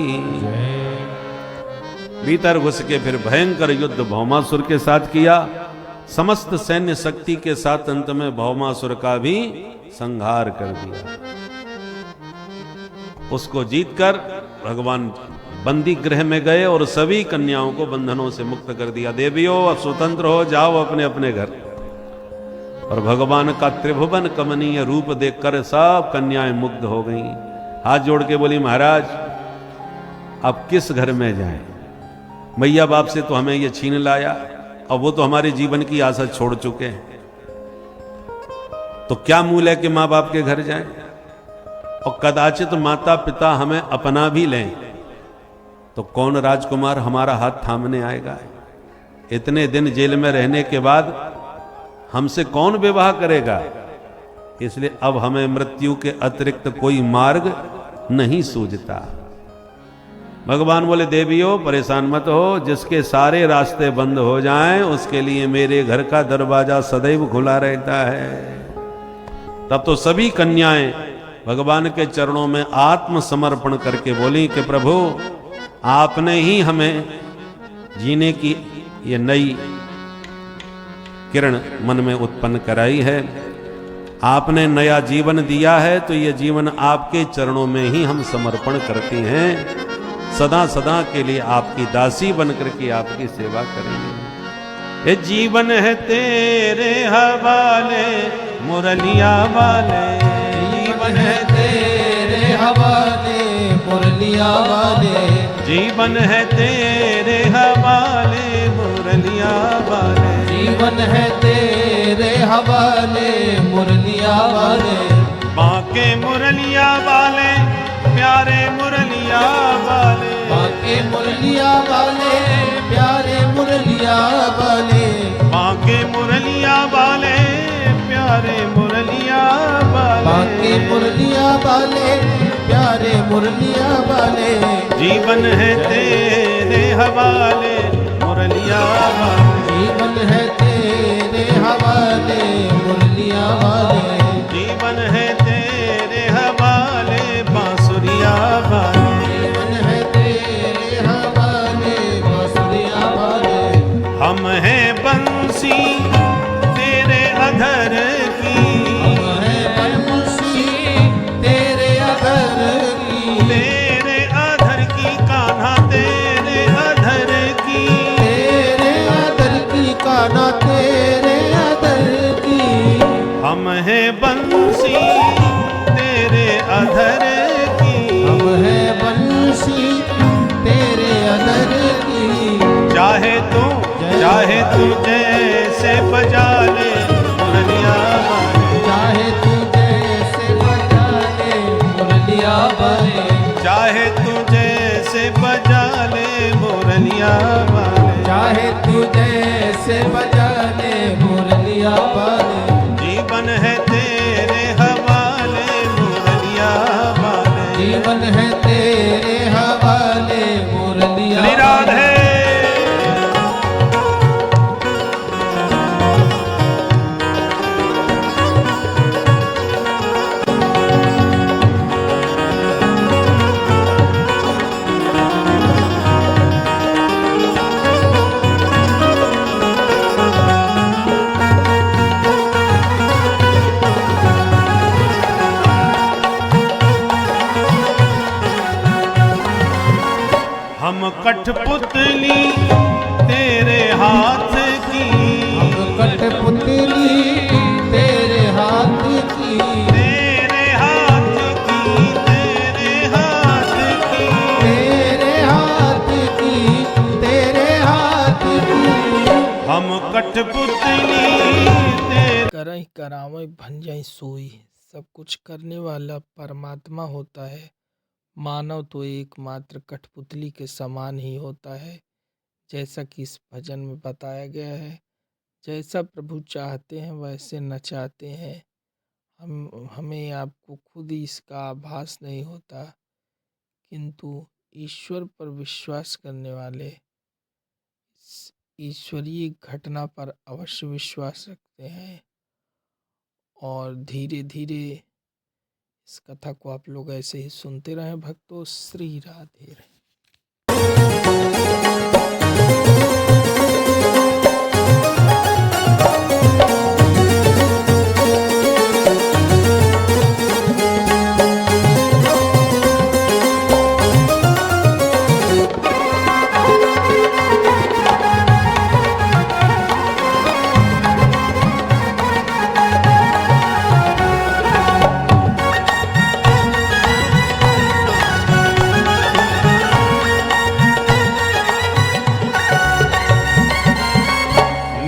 भीतर घुस के फिर भयंकर युद्ध भौमासुर के साथ किया। समस्त सैन्य शक्ति के साथ अंत में भौमासुर का भी संहार कर दिया। उसको जीतकर भगवान बंदी गृह में गए और सभी कन्याओं को बंधनों से मुक्त कर दिया। देवियों, अब स्वतंत्र हो जाओ अपने अपने घर। और भगवान का त्रिभुवन कमनीय रूप देखकर सब कन्याएं मुग्ध हो गईं। हाथ जोड़ के बोली, महाराज अब किस घर में जाएं? मैया बाप से तो हमें ये छीन लाया, अब वो तो हमारे जीवन की आशा छोड़ चुके हैं। तो क्या मूल है कि माँ बाप के घर जाएं? और कदाचित माता पिता हमें अपना भी लें तो कौन राजकुमार हमारा हाथ थामने आएगा? इतने दिन जेल में रहने के बाद हमसे कौन विवाह करेगा? इसलिए अब हमें मृत्यु के अतिरिक्त कोई मार्ग नहीं सूझता। भगवान बोले, देवियों परेशान मत हो, जिसके सारे रास्ते बंद हो जाएं उसके लिए मेरे घर का दरवाजा सदैव खुला रहता है। तब तो सभी कन्याएं भगवान के चरणों में आत्मसमर्पण करके बोली कि प्रभु, आपने ही हमें जीने की ये नई किरण मन में उत्पन्न कराई है। आपने नया जीवन दिया है, तो ये जीवन आपके चरणों में ही हम समर्पण करते हैं। सदा सदा के लिए आपकी दासी बनकर के आपकी सेवा करेंगे। ये जीवन है तेरे हवाले मुरलिया वाले। जीवन है तेरे हवाले मुरलिया वाले। जीवन है तेरे हवाले मुरलिया वाले। जीवन है तेरे हवाले मुरलिया वाले। बाके मुरलिया वाले प्यारे मुरलिया वाले। बाके मुरलिया वाले प्यारे मुरलिया वाले। बाके मुरलिया वाले प्यारे मुरलिया वाले। बाके मुरलिया वाले प्यारे मुरलिया वाले। जीवन है तेरे तेरे हवाले मुरलिया वाले, जीवन है तेरे हवाले मुरलिया वाले, जीवन है तेरे हवाले बांसुरिया वाले, जीवन है तेरे हवाले बांसुरिया वाले, हम हैं बंसी तेरे अधर की, हम हैं बंसी तेरे अधर की, तेरे अधर की कान्हा तेरे अधर की, तेरे अधर की कान्हा तेरे अधर की, हम हैं बंसी तेरे अधर की, हम हैं बंसी तेरे अधर की, चाहे तू जैसे बजा ले मुरलिया वाले, चाहे तू जैसे बजा ले मुरलिया वाले, चाहे तू जैसे बजा ले मुरलिया वाले, चाहे तू जैसे बजा ले मुरलिया वाले, जीवन है तेरे हवाले मुरलिया वाले, जीवन है तेरे हवाले मुरलिया श्री राधे। हम कठपुतली तेरे हाथ की, हम कठपुतली तेरे हाथ की, तेरे हाथ की, तेरे हाथ की, तेरे हाथ की, तेरे हाथ की, हम कठपुतली तेरे। करई करावई भंजई सोई, सब कुछ करने वाला परमात्मा होता है। मानव तो एकमात्र कठपुतली के समान ही होता है, जैसा कि इस भजन में बताया गया है। जैसा प्रभु चाहते हैं वैसे नचाते हैं। हमें आपको खुद ही इसका आभास नहीं होता, किंतु ईश्वर पर विश्वास करने वाले इस ईश्वरीय घटना पर अवश्य विश्वास रखते हैं। और धीरे धीरे इस कथा को आप लोग ऐसे ही सुनते रहें भक्तों। श्री राधे।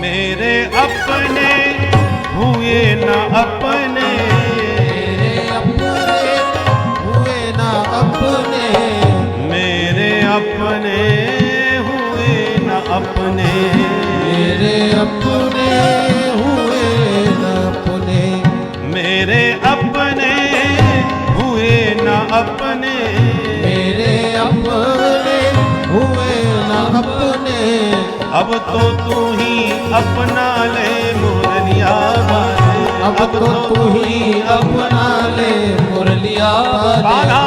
मेरे अपने हुए न अपने, मेरे अपने हुए ना अपने, मेरे अपने हुए न अपने, मेरे अपने हुए ना अपने, मेरे अपने हुए न अपने, मेरे अपने हुए ना अपने, अब तो तू ही अपना ले मुरलिया वाले, अब तो तू ही अपना ले मुरलिया वाले, कान्हा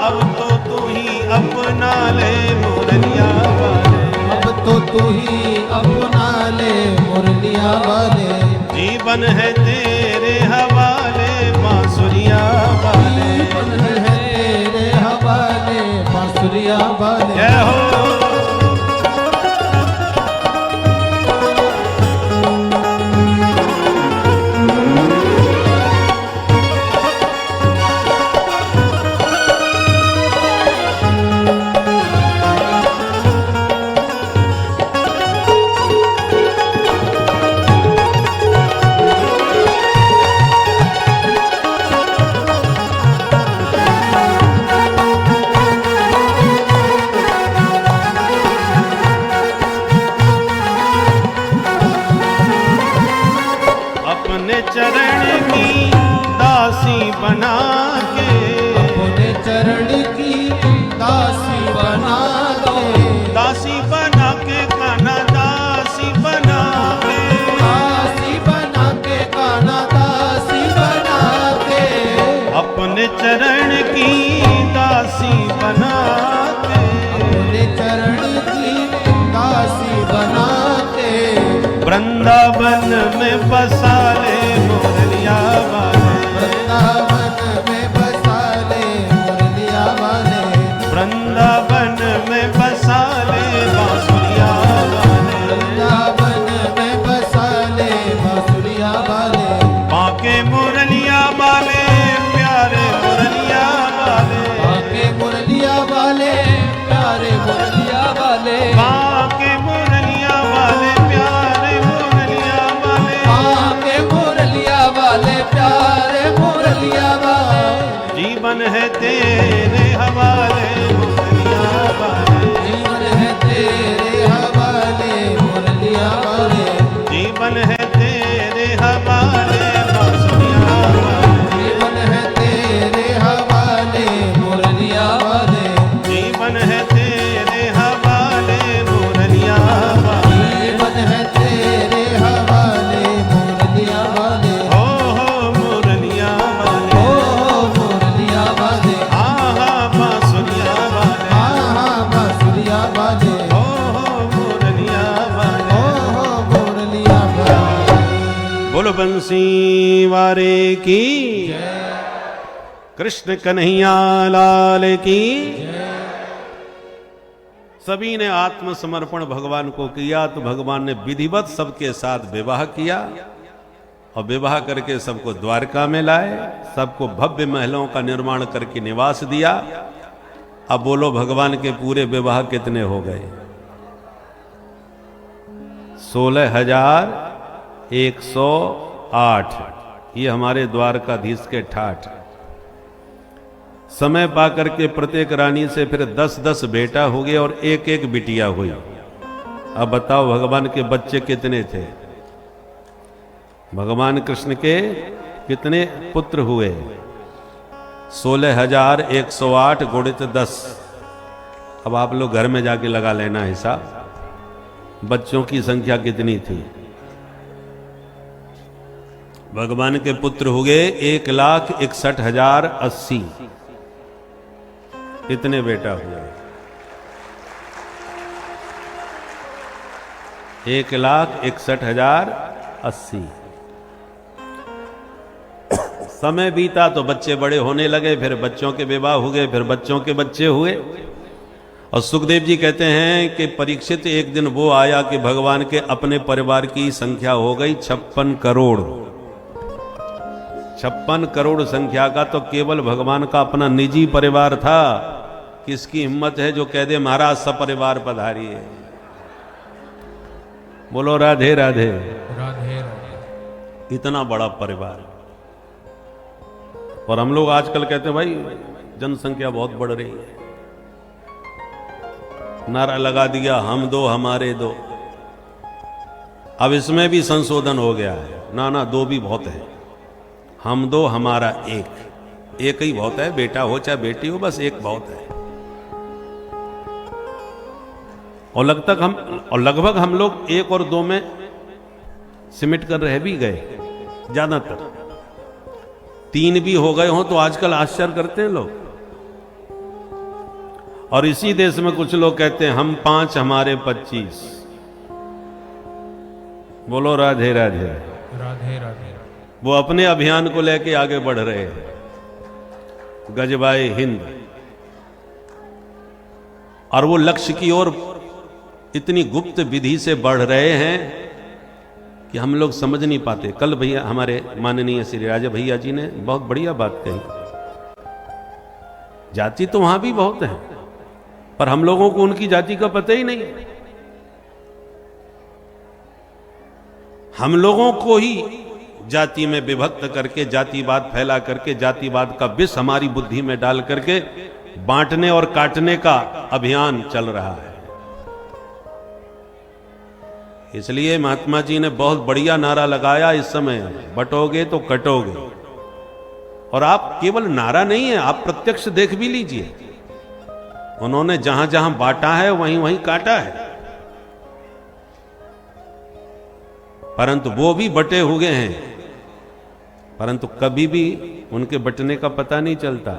अब तो तू ही अपना ले मुरलिया वाले, अब तो तू ही अपना ले मुरलिया वाले, जीवन है तेरे हवाले बांसुरिया वाले, जीवन है तेरे हवाले बांसुरिया वाले। जय हो। की दासी बना के, अपने चरण की दासी बना के, वृंदावन में बसा ले मुरलिया वाले, वृंदावन में बसा ले मुरलिया वाले, वृंदावन में बसा ले बांसुरिया वाले, वृंदावन में बसा ले बांसुरिया वाले, बांके मुरलिया वाले प्यारे मुरलिया वाले, बांके मुरलिया वाले प्यारे मुरलिया वाले, बांके मुरलिया वाले प्यारे मुरलिया वाले, बांके मुरलिया वाले प्यारे मुरलिया वाले, जीवन है तेरे हवाले मुरलिया वाले, जीवन है तेरे हवाले मुरलिया वाले, जीवन है तेरे हवाले बांसुरिया वाले, जीवन है तेरे हवाले मुरलिया वाले, जीवन है तेरे हवाले मुरलिया वाले, जीवन है तेरे हवाले मुरलिया वाले, हो मुरलिया वाले, ओ मुरलिया वाले, आहा बांसुरिया वाले, आहा बांसुरिया वाले, हो मुरलिया वाले, ओ मुरलिया वाले। बोलो बंसी वारे की, कृष्ण कन्हैया लाल की। सभी ने आत्मसमर्पण भगवान को किया तो भगवान ने विधिवत सबके साथ विवाह किया और विवाह करके सबको द्वारका में लाए, सबको भव्य महलों का निर्माण करके निवास दिया। अब बोलो भगवान के पूरे विवाह कितने हो गए? 16,108। ये हमारे द्वारकाधीश के ठाठ। समय पा करके प्रत्येक रानी से फिर 10-10 बेटा हो गए और एक एक बिटिया हुई। अब बताओ भगवान के बच्चे कितने थे? भगवान कृष्ण के कितने पुत्र हुए? 16,108 गुणित 10। अब आप लोग घर में जाके लगा लेना हिसाब, बच्चों की संख्या कितनी थी। भगवान के पुत्र हुए 1,61,080। इतने बेटा हुए। 1,61,080। समय बीता तो बच्चे बड़े होने लगे, फिर बच्चों के विवाह हो गए, फिर बच्चों के बच्चे हुए। और सुखदेव जी कहते हैं कि परीक्षित एक दिन वो आया कि भगवान के अपने परिवार की संख्या हो गई 56 करोड़। 56 करोड़ संख्या का तो केवल भगवान का अपना निजी परिवार था। किसकी हिम्मत है जो कह दे महाराज सपरिवार पधारिए। बोलो राधे राधे। राधे राधे। इतना बड़ा परिवार। और हम लोग आजकल कहते हैं भाई जनसंख्या बहुत बढ़ रही है, नारा लगा दिया हम दो हमारे दो। अब इसमें भी संशोधन हो गया है, ना दो भी बहुत है। हम दो हमारा एक, एक ही बहुत है, बेटा हो चाहे बेटी हो, बस एक बहुत है। और लगभग हम लोग एक और दो में सिमट कर रह भी गए। ज्यादातर 3 भी हो गए हों तो आजकल आश्चर्य करते हैं लोग। और इसी देश में कुछ लोग कहते हैं हम 5 हमारे 25। बोलो राधे राधे। राधे राधे। वो अपने अभियान को लेके आगे बढ़ रहे हैं, गजबाए हिंद। और वो लक्ष्य की ओर इतनी गुप्त विधि से बढ़ रहे हैं कि हम लोग समझ नहीं पाते। कल भैया हमारे माननीय श्री राजा भैया जी ने बहुत बढ़िया बात कही। जाति तो वहां भी बहुत है, पर हम लोगों को उनकी जाति का पता ही नहीं। हम लोगों को ही जाति में विभक्त करके, जातिवाद फैला करके, जातिवाद का विष हमारी बुद्धि में डाल करके बांटने और काटने का अभियान चल रहा है। इसलिए महात्मा जी ने बहुत बढ़िया नारा लगाया इस समय, बटोगे तो कटोगे। और आप केवल नारा नहीं है, आप प्रत्यक्ष देख भी लीजिए। उन्होंने जहां जहां बांटा है वहीं वहीं काटा है। परंतु वो भी बटे हुए हैं, परंतु कभी भी उनके बटने का पता नहीं चलता।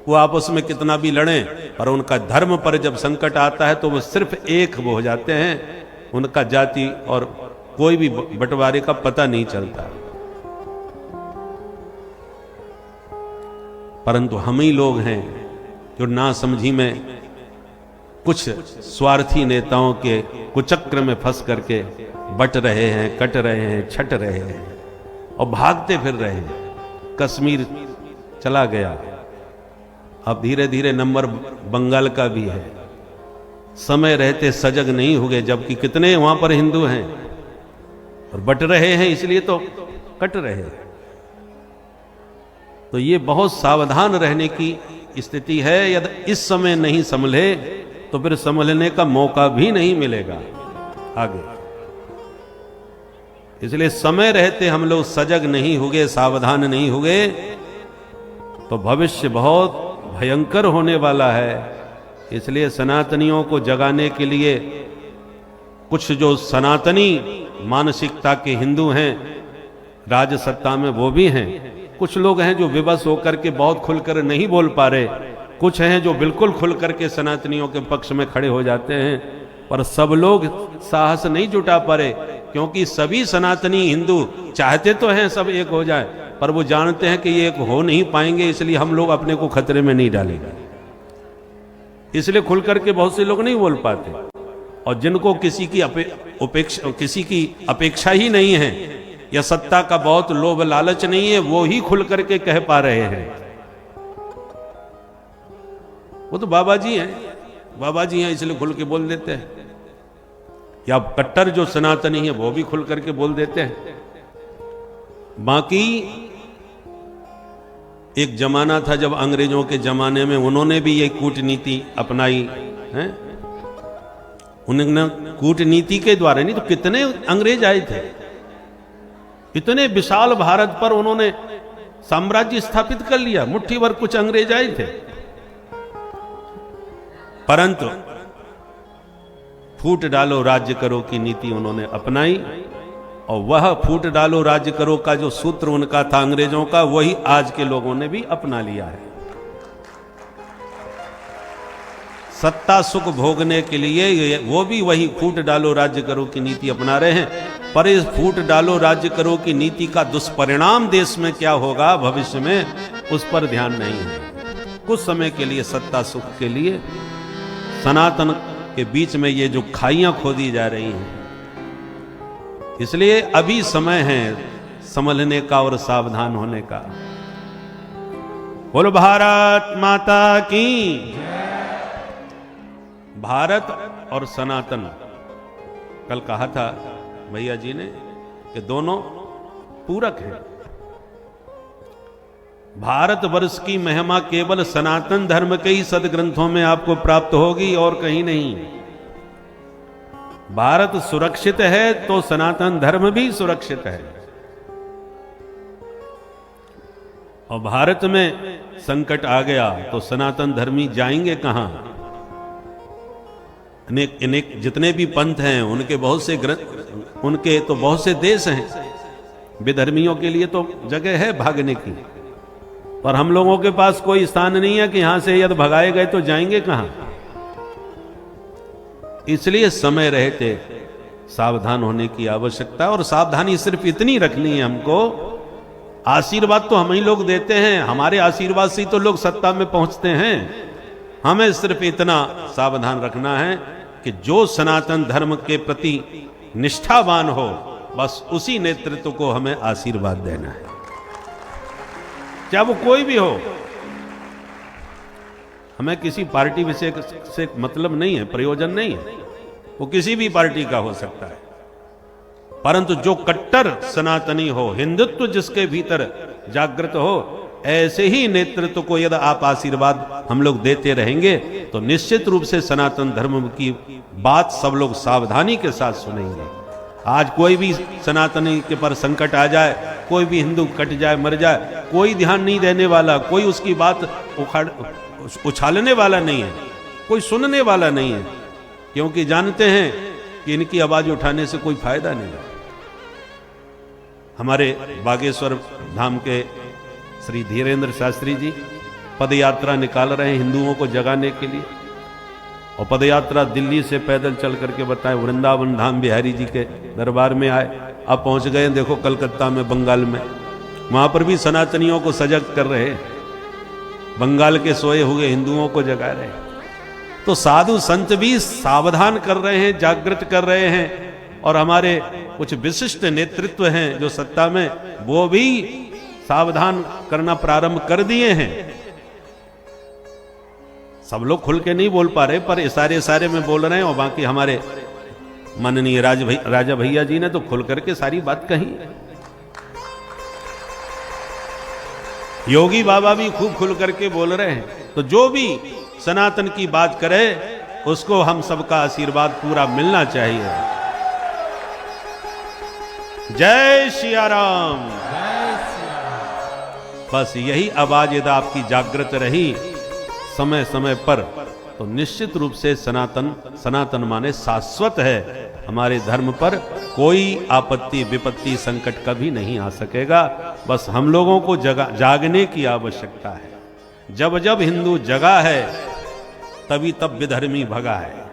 वो आपस में कितना भी लड़ें, पर उनका धर्म पर जब संकट आता है तो वो सिर्फ एक वो हो जाते हैं, उनका जाति और कोई भी बंटवारे का पता नहीं चलता। परंतु हम ही लोग हैं जो नासमझी में कुछ स्वार्थी नेताओं के कुचक्र में फंस करके बट रहे हैं, कट रहे हैं, छट रहे हैं और भागते फिर रहे हैं। कश्मीर चला गया, अब धीरे धीरे नंबर बंगाल का भी है। समय रहते सजग नहीं हुए, जबकि कितने वहां पर हिंदू हैं और बट रहे हैं, इसलिए तो कट रहे हैं। तो ये बहुत सावधान रहने की स्थिति है। यदि इस समय नहीं संभले तो फिर संभलने का मौका भी नहीं मिलेगा आगे। इसलिए समय रहते हम लोग सजग नहीं हुए, सावधान नहीं हुए, तो भविष्य बहुत भयंकर होने वाला है। इसलिए सनातनियों को जगाने के लिए कुछ जो सनातनी मानसिकता के हिंदू हैं राज सत्ता में, वो भी हैं। कुछ लोग हैं जो विवश होकर के बहुत खुलकर नहीं बोल पा रहे, कुछ हैं जो बिल्कुल खुल करके सनातनियों के पक्ष में खड़े हो जाते हैं, पर सब लोग साहस नहीं जुटा पा रहे, क्योंकि सभी सनातनी हिंदू चाहते तो हैं सब एक हो जाए, पर वो जानते हैं कि ये एक हो नहीं पाएंगे, इसलिए हम लोग अपने को खतरे में नहीं डालेंगे। इसलिए खुल करके बहुत से लोग नहीं बोल पाते, और जिनको किसी की अपेक्षा ही नहीं है या सत्ता का बहुत लोभ लालच नहीं है, वो ही खुल करके कह पा रहे हैं। वो तो बाबा जी हैं, इसलिए खुल के बोल देते हैं। या कट्टर जो सनातनी है वो भी खुल करके बोल देते हैं। बाकी एक जमाना था जब अंग्रेजों के जमाने में उन्होंने भी ये कूटनीति अपनाई है। उन्होंने कूटनीति के द्वारा, नहीं तो कितने अंग्रेज आए थे, इतने विशाल भारत पर उन्होंने साम्राज्य स्थापित कर लिया। मुट्ठी भर कुछ अंग्रेज आए थे, परंतु फूट डालो राज्य करो की नीति उन्होंने अपनाई, और वह फूट डालो राज्य करो का जो सूत्र उनका था अंग्रेजों का, वही आज के लोगों ने भी अपना लिया है। सत्ता सुख भोगने के लिए वो भी वही फूट डालो राज्य करो की नीति अपना रहे हैं, पर इस फूट डालो राज्य करो की नीति का दुष्परिणाम देश में क्या होगा भविष्य में, उस पर ध्यान नहीं है। कुछ समय के लिए सत्ता सुख के लिए सनातन के बीच में ये जो खाइयां खोदी जा रही हैं, इसलिए अभी समय है संभलने का और सावधान होने का। बोलो भारत माता की। भारत और सनातन, कल कहा था भैया जी ने कि दोनों पूरक हैं। भारतवर्ष की महिमा केवल सनातन धर्म के ही सदग्रंथों में आपको प्राप्त होगी और कहीं नहीं। भारत सुरक्षित है तो सनातन धर्म भी सुरक्षित है, और भारत में संकट आ गया तो सनातन धर्मी जाएंगे कहां। अनेक जितने भी पंथ हैं उनके बहुत से ग्रंथ, उनके तो बहुत से देश हैं, विधर्मियों के लिए तो जगह है भागने की, पर हम लोगों के पास कोई स्थान नहीं है कि यहां से यदि भगाए गए तो जाएंगे कहां। इसलिए समय रहते सावधान होने की आवश्यकता, और सावधानी सिर्फ इतनी रखनी है हमको, आशीर्वाद तो हम ही लोग देते हैं, हमारे आशीर्वाद से तो लोग सत्ता में पहुंचते हैं। हमें सिर्फ इतना सावधान रखना है कि जो सनातन धर्म के प्रति निष्ठावान हो, बस उसी नेतृत्व को हमें आशीर्वाद देना है, चाहे वो कोई भी हो। हमें किसी पार्टी विषय से मतलब नहीं है, प्रयोजन नहीं है, वो किसी भी पार्टी का हो सकता है, परंतु जो कट्टर सनातनी हो, हिंदुत्व जिसके भीतर जागृत हो, ऐसे ही नेतृत्व को यदि आप आशीर्वाद हम लोग देते रहेंगे तो निश्चित रूप से सनातन धर्म की बात सब लोग सावधानी के साथ सुनेंगे। आज कोई भी सनातनी के पर संकट आ जाए, कोई भी हिंदू कट जाए, मर जाए, कोई ध्यान नहीं देने वाला, कोई उसकी बात उछालने वाला नहीं है, कोई सुनने वाला नहीं है, क्योंकि जानते हैं कि इनकी आवाज उठाने से कोई फायदा नहीं है। हमारे बागेश्वर धाम के श्री धीरेन्द्र शास्त्री जी पद यात्रा निकाल रहे हैं हिंदुओं को जगाने के लिए। और पद यात्रा दिल्ली से पैदल चल करके बताएं वृंदावन धाम बिहारी जी के दरबार में आए, अब पहुंच गए देखो कलकत्ता में, बंगाल में। वहां पर भी सनातनियों को सजग कर रहे हैं, बंगाल के सोए हुए हिंदुओं को जगा रहे हैं। तो साधु संत भी सावधान कर रहे हैं, जागृत कर रहे हैं। और हमारे कुछ विशिष्ट नेतृत्व हैं जो सत्ता में, वो भी सावधान करना प्रारंभ कर दिए हैं। सब लोग खुल के नहीं बोल पा रहे, पर इशारे में बोल रहे हैं। और बाकी हमारे माननीय राजा भैया जी ने तो खुल करके सारी बात कही। योगी बाबा भी खूब खुल करके बोल रहे हैं। तो जो भी सनातन की बात करे उसको हम सबका आशीर्वाद पूरा मिलना चाहिए। जय सिया राम। बस यही आवाज यदि आपकी जागृत रही समय समय पर, तो निश्चित रूप से सनातन माने शाश्वत है। हमारे धर्म पर कोई आपत्ति विपत्ति संकट कभी नहीं आ सकेगा। बस हम लोगों को जागने की आवश्यकता है। जब जब हिंदू जगा है तभी तब विधर्मी भगा है।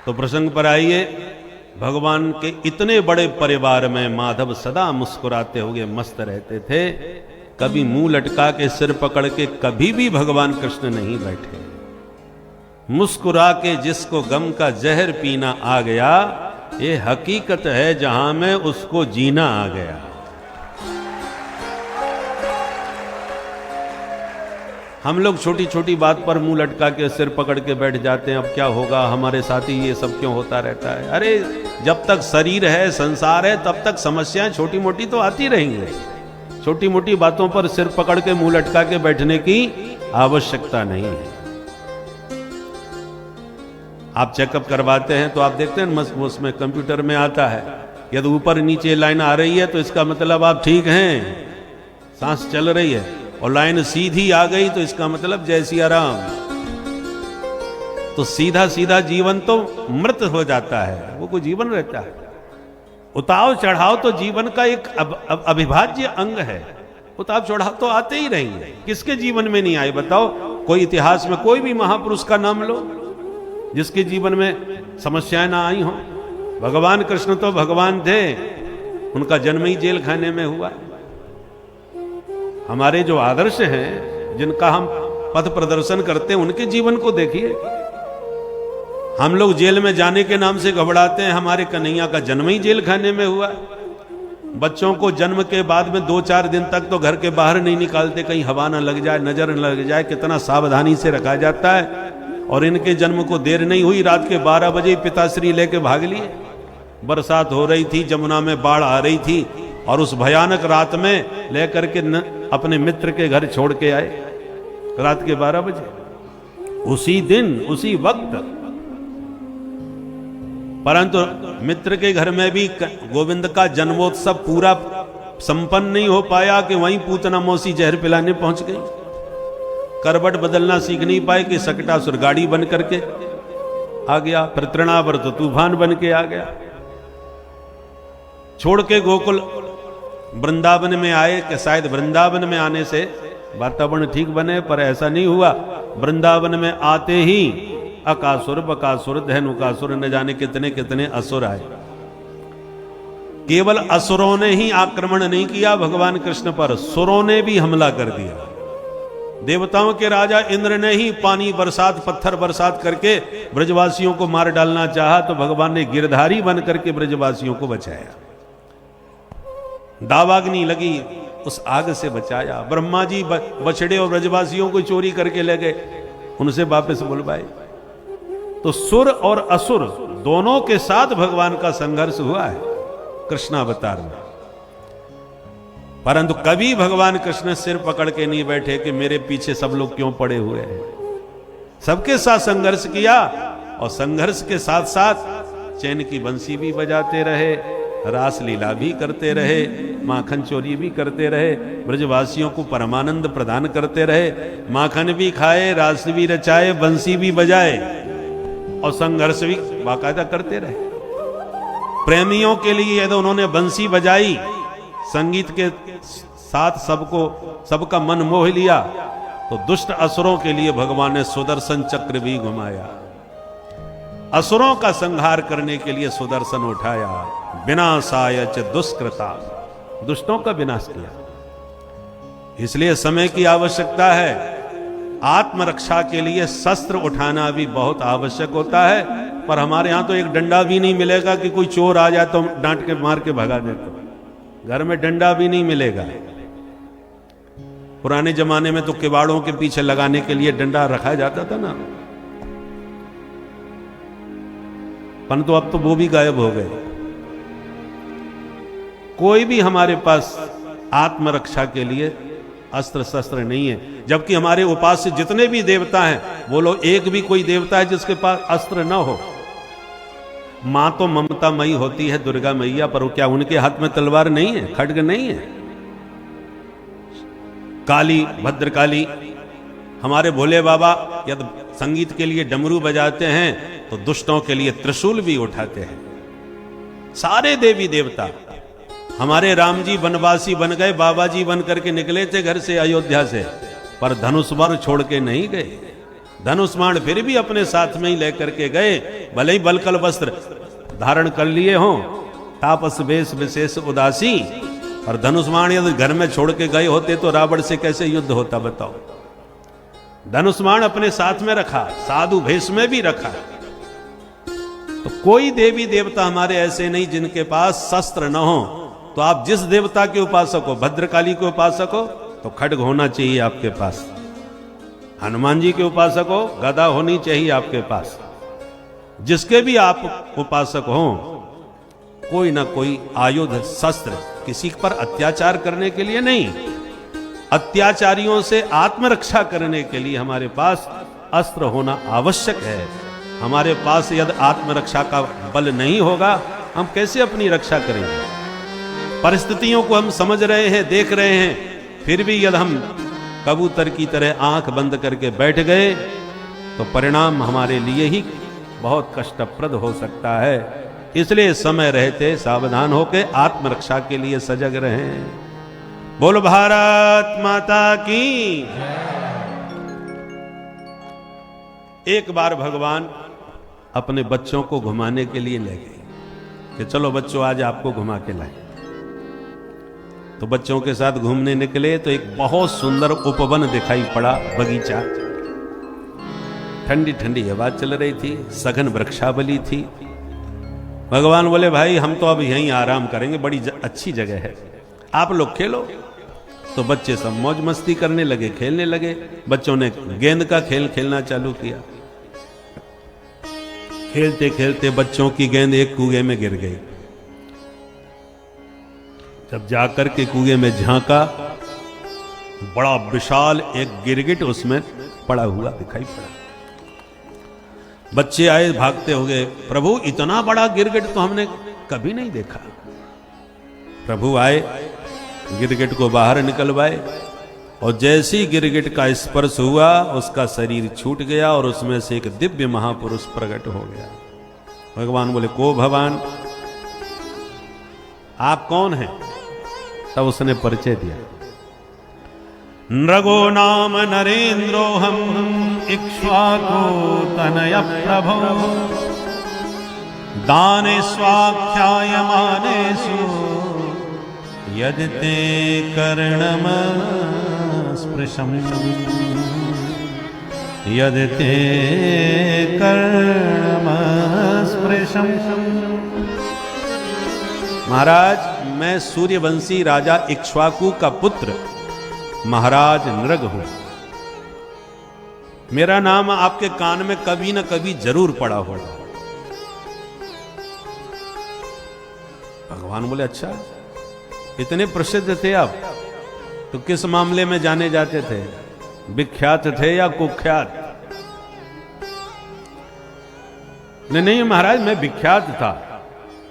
तो प्रसंग पर आइए। भगवान के इतने बड़े परिवार में माधव सदा मुस्कुराते हुए मस्त रहते थे। कभी मुंह लटका के सिर पकड़ के कभी भी भगवान कृष्ण नहीं बैठे। मुस्कुरा के जिसको गम का जहर पीना आ गया, ये हकीकत है जहां में उसको जीना आ गया। हम लोग छोटी छोटी बात पर मुंह लटका के सिर पकड़ के बैठ जाते हैं, अब क्या होगा, हमारे साथ ही ये सब क्यों होता रहता है। अरे जब तक शरीर है, संसार है, तब तक समस्याएं छोटी मोटी तो आती रहेंगी। छोटी मोटी बातों पर सिर पकड़ के मुंह लटका के बैठने की आवश्यकता नहीं है। आप चेकअप करवाते हैं तो आप देखते हैं उसमें कंप्यूटर में आता है, यदि ऊपर नीचे लाइन आ रही है तो इसका मतलब आप ठीक हैं, सांस चल रही है। और लाइन सीधी आ गई तो इसका मतलब जय सिया राम। तो सीधा सीधा जीवन तो मृत हो जाता है, वो कोई जीवन रहता है। उतार चढ़ाव तो जीवन का एक अविभाज्य अंग है। उतार चढ़ाव तो आते ही रहेंगे, किसके जीवन में नहीं आए बताओ। कोई इतिहास में कोई भी महापुरुष का नाम लो जिसके जीवन में समस्याएं ना आई हो। भगवान कृष्ण तो भगवान थे, उनका जन्म ही जेल खाने में हुआ। हमारे जो आदर्श हैं, जिनका हम पथ प्रदर्शन करते हैं, उनके जीवन को देखिए। हम लोग जेल में जाने के नाम से घबराते हैं, हमारे कन्हैया का जन्म ही जेल खाने में हुआ। बच्चों को जन्म के बाद में 2-4 दिन तक तो घर के बाहर नहीं निकालते, कहीं हवा न लग जाए, नजर न लग जाए, कितना सावधानी से रखा जाता है। और इनके जन्म को देर नहीं हुई, रात के 12 बजे पिताश्री लेके भाग लिए। बरसात हो रही थी, जमुना में बाढ़ आ रही थी, और उस भयानक रात में लेकर के अपने मित्र के घर छोड़ के आए रात के 12 बजे, उसी दिन उसी वक्त। परंतु मित्र के घर में भी गोविंद का जन्मोत्सव पूरा संपन्न नहीं हो पाया कि वहीं पूतना मौसी जहर पिलाने पहुंच गई। करवट बदलना सीख नहीं पाए कि सकटासुर गाड़ी बन करके आ गया, फिर तृणावर्त तूफान बन के आ गया। छोड़ के गोकुल वृंदावन में आए कि शायद वृंदावन में आने से वातावरण ठीक बने, पर ऐसा नहीं हुआ। वृंदावन में आते ही अकासुर बकासुर धनुकासुर न जाने कितने कितने असुर आए। केवल असुरों ने ही आक्रमण नहीं किया भगवान कृष्ण पर, सुरों ने भी हमला कर दिया। देवताओं के राजा इंद्र ने ही पानी बरसात, पत्थर बरसात करके ब्रजवासियों को मार डालना चाहा, तो भगवान ने गिरधारी बन करके ब्रजवासियों को बचाया। दावाग्नि लगी, उस आग से बचाया। ब्रह्मा जी बछड़े और ब्रजवासियों को चोरी करके ले गए, उनसे वापस बुलवाए। तो सुर और असुर दोनों के साथ भगवान का संघर्ष हुआ है कृष्णावतार में। परंतु कभी भगवान कृष्ण सिर पकड़ के नहीं बैठे कि मेरे पीछे सब लोग क्यों पड़े हुए हैं। सबके साथ संघर्ष किया, और संघर्ष के साथ साथ चैन की बंसी भी बजाते रहे, रास लीला भी करते रहे, माखन चोरी भी करते रहे, ब्रजवासियों को परमानंद प्रदान करते रहे। माखन भी खाए, रास भी रचाए, बंसी भी बजाए, और संघर्ष भी बाकायदा करते रहे। प्रेमियों के लिए यदि उन्होंने बंसी बजाई, संगीत के साथ सबका मन मोह लिया, तो दुष्ट असुरों के लिए भगवान ने सुदर्शन चक्र भी घुमाया। असुरों का संहार करने के लिए सुदर्शन उठाया। विनाशाय च दुष्कृता, दुष्टों का विनाश किया। इसलिए समय की आवश्यकता है। आत्मरक्षा के लिए शस्त्र उठाना भी बहुत आवश्यक होता है। पर हमारे यहां तो एक डंडा भी नहीं मिलेगा कि कोई चोर आ जाए तो डांट के मार के भगा दे। तो घर में डंडा भी नहीं मिलेगा। पुराने जमाने में तो किवाड़ों के पीछे लगाने के लिए डंडा रखा जाता था ना, परंतु अब तो वो भी गायब हो गए। कोई भी हमारे पास आत्मरक्षा के लिए अस्त्र शस्त्र नहीं है। जबकि हमारे उपास्य जितने भी देवता हैं, बोलो एक भी कोई देवता है जिसके पास अस्त्र न हो। मां तो ममता मई होती है, दुर्गा मैया, पर क्या उनके हाथ में तलवार नहीं है, खड्ग नहीं है? काली, भद्रकाली, हमारे भोले बाबा यदि संगीत के लिए डमरू बजाते हैं तो दुष्टों के लिए त्रिशूल भी उठाते हैं। सारे देवी देवता, हमारे राम जी वनवासी बन गए, बाबा जी बन करके निकले थे घर से अयोध्या से, पर धनुष बाण छोड़ के नहीं गए। धनुष बाण फिर भी अपने साथ में ही लेकर के गए। भले ही बलकल वस्त्र धारण कर लिए हों, तापस वेश विशेष उदासी, और धनुष बाण यदि घर में छोड़ के गए होते तो रावण से कैसे युद्ध होता बताओ। धनुष बाण अपने साथ में रखा, साधु भेष में भी रखा। तो कोई देवी देवता हमारे ऐसे नहीं जिनके पास शस्त्र न हो। तो आप जिस देवता के उपासक हो, भद्रकाली के उपासक हो तो खड्ग होना चाहिए आपके पास। हनुमान जी के उपासक हो, गदा होनी चाहिए आपके पास। जिसके भी आप उपासक हो, कोई ना कोई आयुध शस्त्र, किसी पर अत्याचार करने के लिए नहीं, अत्याचारियों से आत्मरक्षा करने के लिए हमारे पास अस्त्र होना आवश्यक है। हमारे पास यदि आत्मरक्षा का बल नहीं होगा, हम कैसे अपनी रक्षा करेंगे? परिस्थितियों को हम समझ रहे हैं, देख रहे हैं, फिर भी यदि हम कबूतर की तरह आंख बंद करके बैठ गए तो परिणाम हमारे लिए ही बहुत कष्टप्रद हो सकता है। इसलिए समय रहते सावधान होकर आत्मरक्षा के लिए सजग रहें। बोलो भारत माता की। एक बार भगवान अपने बच्चों को घुमाने के लिए ले गए कि चलो बच्चों आज आपको घुमा के लाए। तो बच्चों के साथ घूमने निकले तो एक बहुत सुंदर उपवन दिखाई पड़ा, बगीचा। ठंडी ठंडी हवा चल रही थी, सघन वृक्षावली थी। भगवान बोले भाई हम तो अब यहीं आराम करेंगे, बड़ी अच्छी जगह है, आप लोग खेलो। तो बच्चे सब मौज मस्ती करने लगे, खेलने लगे। बच्चों ने गेंद का खेल खेलना चालू किया। खेलते खेलते बच्चों की गेंद एक कुएं में गिर गई। जब जाकर के कुएं में झांका, बड़ा विशाल एक गिरगिट उसमें पड़ा हुआ दिखाई पड़ा। बच्चे आए भागते हुए, प्रभु इतना बड़ा गिरगिट तो हमने कभी नहीं देखा। प्रभु आए, गिरगिट को बाहर निकलवाए, और जैसे ही गिरगिट का स्पर्श हुआ उसका शरीर छूट गया और उसमें से एक दिव्य महापुरुष प्रकट हो गया। भगवान बोले को भगवान आप कौन हैं? तब उसने परिचय दिया, नृगो नाम नरेंद्रो हम इक्ष्वाकु तनय प्रभो दाने स्वाख्यायमानेषु यदि ते कर्णम स्पृशम यदि ते कर्णम स्पृशम। महाराज मैं सूर्यवंशी राजा इक्ष्वाकु का पुत्र महाराज नृग हूं। मेरा नाम आपके कान में कभी न कभी जरूर पड़ा होगा। भगवान बोले अच्छा इतने प्रसिद्ध थे आप, तो किस मामले में जाने जाते थे? विख्यात थे या कुख्यात? नहीं महाराज मैं विख्यात था,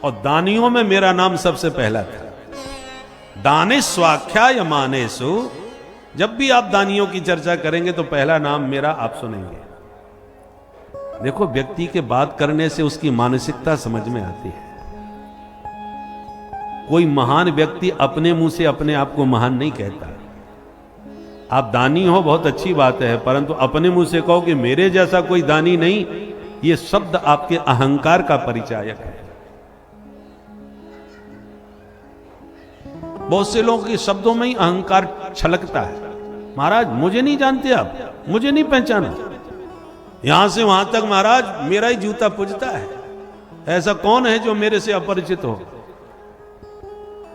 और दानियों में मेरा नाम सबसे पहला था। दाने स्वाख्याय मानेसु, जब भी आप दानियों की चर्चा करेंगे तो पहला नाम मेरा आप सुनेंगे। देखो व्यक्ति के बात करने से उसकी मानसिकता समझ में आती है। कोई महान व्यक्ति अपने मुंह से अपने आप को महान नहीं कहता। आप दानी हो बहुत अच्छी बात है, परंतु अपने मुंह से कहो कि मेरे जैसा कोई दानी नहीं, ये शब्द आपके अहंकार का परिचायक है। बहुत से लोगों के शब्दों में ही अहंकार छलकता है। महाराज मुझे नहीं जानते आप, मुझे नहीं पहचाना, यहां से वहां तक महाराज मेरा ही जूता पूजता है। ऐसा कौन है जो मेरे से अपरिचित हो?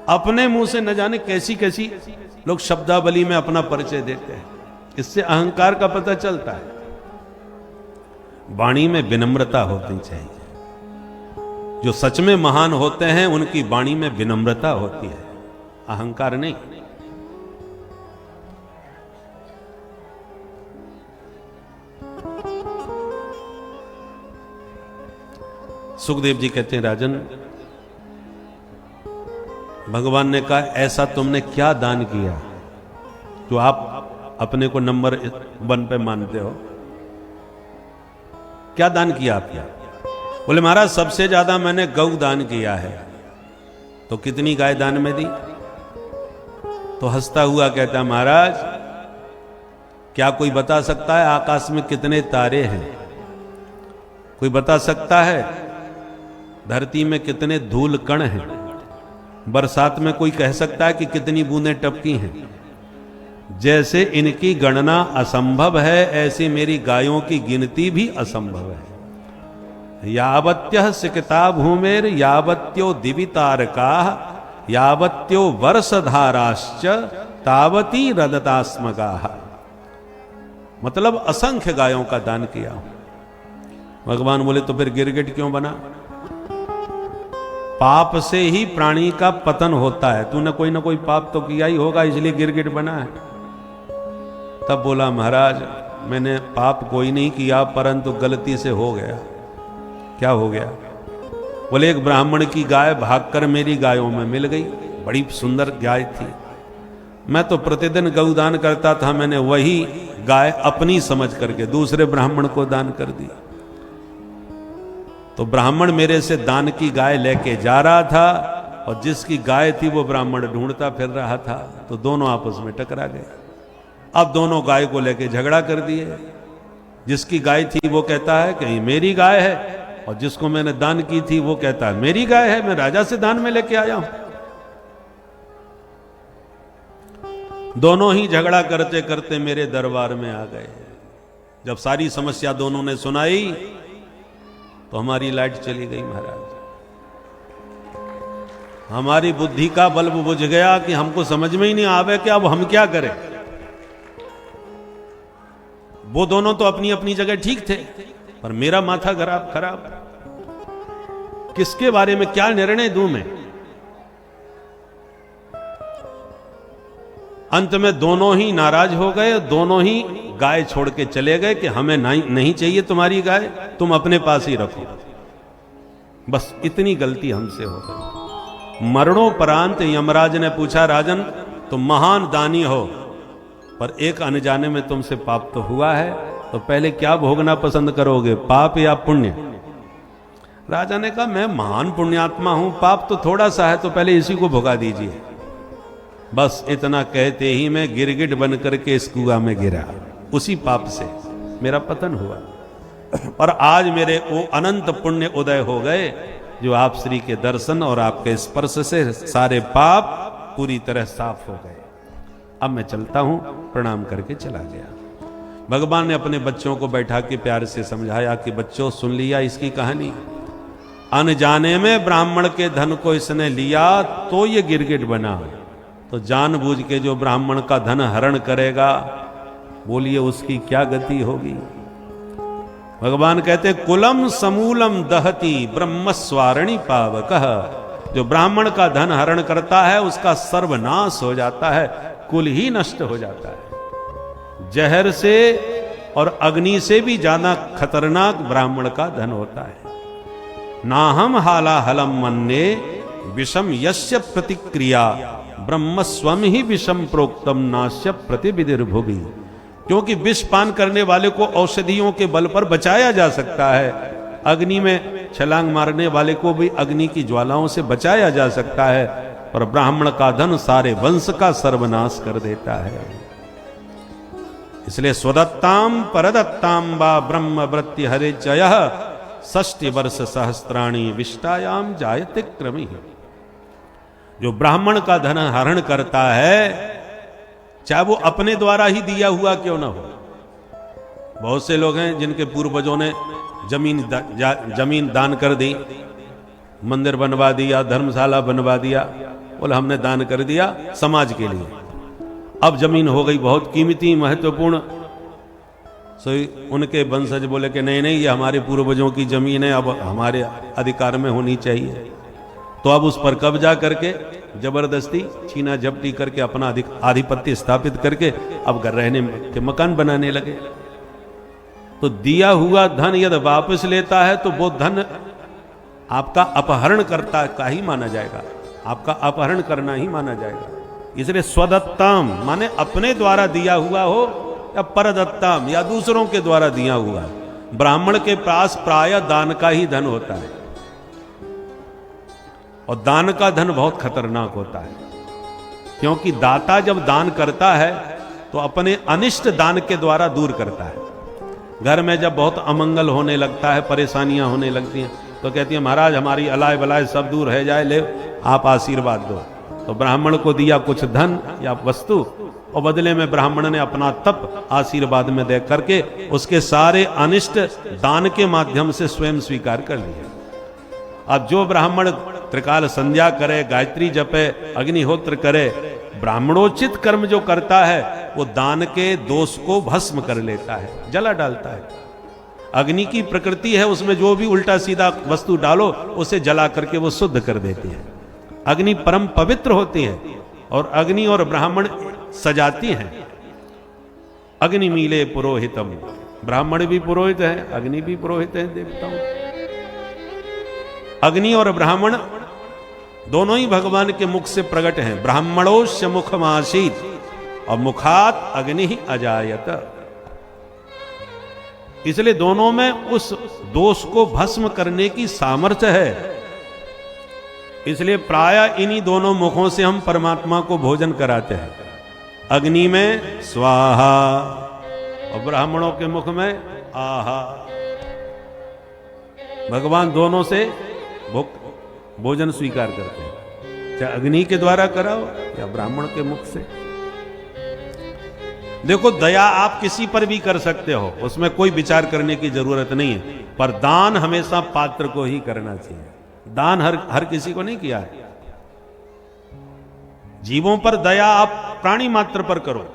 अपने मुंह से न जाने कैसी कैसी लोग शब्दावली में अपना परिचय देते हैं। इससे अहंकार का पता चलता है। वाणी में विनम्रता होनी चाहिए। जो सच में महान होते हैं उनकी वाणी में विनम्रता होती है, अहंकार नहीं। सुखदेव जी कहते हैं, राजन भगवान ने कहा ऐसा तुमने क्या दान किया जो आप अपने को नंबर 1 पे मानते हो? क्या दान किया आपने? बोले महाराज सबसे ज्यादा मैंने गौ दान किया है। तो कितनी गाय दान में दी? तो हंसता हुआ कहता है, महाराज क्या कोई बता सकता है आकाश में कितने तारे हैं? कोई बता सकता है धरती में कितने धूल कण हैं? बरसात में कोई कह सकता है कि कितनी बूंदें टपकी हैं? जैसे इनकी गणना असंभव है, ऐसी मेरी गायों की गिनती भी असंभव है। यावत्य सिकता भूमेर यावत्यो दिवितारका यावत्यो वर्षधाराश्च तावती रदतास्मगा। मतलब असंख्य गायों का दान किया। भगवान बोले तो फिर गिरगिट क्यों बना? पाप से ही प्राणी का पतन होता है। तूने कोई ना कोई पाप तो किया ही होगा, इसलिए गिरगिट बना है। तब बोला महाराज मैंने पाप कोई नहीं किया, परंतु गलती से हो गया। क्या हो गया? बोले एक ब्राह्मण की गाय भागकर मेरी गायों में मिल गई। बड़ी सुंदर गाय थी। मैं तो प्रतिदिन गौदान करता था, मैंने वही गाय अपनी समझ करके दूसरे ब्राह्मण को दान कर दी। तो ब्राह्मण मेरे से दान की गाय लेके जा रहा था और जिसकी गाय थी वो ब्राह्मण ढूंढता फिर रहा था। तो दोनों आपस में टकरा गए। अब दोनों गाय को लेके झगड़ा कर दिए। जिसकी गाय थी वो कहता है कि मेरी गाय है, और जिसको मैंने दान की थी वो कहता है मेरी गाय है, मैं राजा से दान में लेके आया हूं। दोनों ही झगड़ा करते करते मेरे दरबार में आ गए। जब सारी समस्या दोनों ने सुनाई तो हमारी लाइट चली गई। महाराज हमारी बुद्धि का बल्ब बुझ गया कि हमको समझ में ही नहीं आवे कि अब हम क्या करें। वो दोनों तो अपनी अपनी जगह ठीक थे, पर मेरा माथा खराब। किसके बारे में क्या निर्णय दूं मैं? अंत में दोनों ही नाराज हो गए, दोनों ही गाय छोड़ के चले गए कि हमें नहीं चाहिए तुम्हारी गाय, तुम अपने पास ही रखो। बस इतनी गलती हमसे हो गई। मरणोपरांत यमराज ने पूछा, राजन तुम महान दानी हो, पर एक अनजाने में तुमसे पाप तो हुआ है, तो पहले क्या भोगना पसंद करोगे, पाप या पुण्य? राजा ने कहा मैं महान पुण्यात्मा हूं, पाप तो थोड़ा सा है, तो पहले इसी को भुगा दीजिए। बस इतना कहते ही मैं गिरगिट बन करके इस कुआं में गिरा। उसी पाप से मेरा पतन हुआ। और आज मेरे वो अनंत पुण्य उदय हो गए जो आप श्री के दर्शन और आपके स्पर्श से सारे पाप पूरी तरह साफ हो गए। अब मैं चलता हूं। प्रणाम करके चला गया। भगवान ने अपने बच्चों को बैठा के प्यार से समझाया कि बच्चों सुन लिया इसकी कहानी। अनजाने में ब्राह्मण के धन को इसने लिया तो ये गिरगिट बना। तो जानबूझ के जो ब्राह्मण का धन हरण करेगा, बोलिए उसकी क्या गति होगी। भगवान कहते कुलम समूलम दहती ब्रह्मस्वारणी पावकः। जो ब्राह्मण का धन हरण करता है उसका सर्वनाश हो जाता है, कुल ही नष्ट हो जाता है। जहर से और अग्नि से भी ज्यादा खतरनाक ब्राह्मण का धन होता है। नाहम हाला हलम मन्ने विषम यस्य प्रतिक्रिया ब्रह्म स्वम ही विषम प्रोक्तम नाश्य प्रतिविधिर्भुवि। क्योंकि विष पान करने वाले को औषधियों के बल पर बचाया जा सकता है, अग्नि में छलांग मारने वाले को भी अग्नि की ज्वालाओं से बचाया जा सकता है, और ब्राह्मण का धन सारे वंश का सर्वनाश कर देता है। इसलिए स्वदत्ताम परदत्ताम वा ब्रह्म वृत्ति हरे जय 60 वर्ष सहस्त्राणी विष्टायाम जायते क्रमी। जो ब्राह्मण का धन हरण करता है, चाहे वो अपने द्वारा ही दिया हुआ क्यों ना हो। बहुत से लोग हैं जिनके पूर्वजों ने जमीन दान कर दी, मंदिर बनवा दिया, धर्मशाला बनवा दिया, बोले हमने दान कर दिया समाज के लिए। अब जमीन हो गई बहुत कीमती महत्वपूर्ण, सो उनके वंशज बोले कि नहीं नहीं, ये हमारे पूर्वजों की जमीन है, अब हमारे अधिकार में होनी चाहिए। तो अब उस पर कब्जा करके जबरदस्ती छीना झपटी करके अपना आधिपत्य स्थापित करके अब घर रहने के मकान बनाने लगे। तो दिया हुआ धन यदि वापस लेता है तो वो धन आपका अपहरण करता का ही माना जाएगा, आपका अपहरण करना ही माना जाएगा। इसलिए स्वदत्ताम माने अपने द्वारा दिया हुआ हो या परदत्ताम या दूसरों के द्वारा दिया हुआ। ब्राह्मण के पास प्राय दान का ही धन होता है, और दान का धन बहुत खतरनाक होता है, क्योंकि दाता जब दान करता है तो अपने अनिष्ट दान के द्वारा दूर करता है। घर में जब बहुत अमंगल होने लगता है, परेशानियां होने लगती हैं, तो कहती है महाराज हमारी अलाय बलाय सब दूर है जाए, ले आप आशीर्वाद दो। तो ब्राह्मण को दिया कुछ धन या वस्तु, और बदले में ब्राह्मण ने अपना तप आशीर्वाद में दे करके उसके सारे अनिष्ट दान के माध्यम से स्वयं स्वीकार कर लिया। अब जो ब्राह्मण त्रिकाल संध्या करे, गायत्री जपे, अग्निहोत्र करे, ब्राह्मणोचित कर्म जो करता है वो दान के दोष को भस्म कर लेता है, जला डालता है। अग्नि की प्रकृति है, उसमें जो भी उल्टा सीधा वस्तु डालो उसे जला करके वो शुद्ध कर देती है। अग्नि परम पवित्र होती है, और अग्नि और ब्राह्मण सजाती हैं। अग्नि मीले पुरोहितम, ब्राह्मण भी पुरोहित है, अग्नि भी पुरोहित है देवताओं। अग्नि और ब्राह्मण दोनों ही भगवान के मुख से प्रकट हैं। ब्राह्मणोस्य मुखमासीत और मुखात अग्नि ही अजायत। इसलिए दोनों में उस दोष को भस्म करने की सामर्थ्य है। इसलिए प्राय इन्हीं दोनों मुखों से हम परमात्मा को भोजन कराते हैं। अग्नि में स्वाहा और ब्राह्मणों के मुख में आहा। भगवान दोनों से भोजन स्वीकार करते हैं, चाहे अग्नि के द्वारा कराओ या ब्राह्मण के मुख से। देखो, दया आप किसी पर भी कर सकते हो, उसमें कोई विचार करने की जरूरत नहीं है, पर दान हमेशा पात्र को ही करना चाहिए। दान हर किसी को नहीं किया है। जीवों पर दया आप प्राणी मात्र पर करो,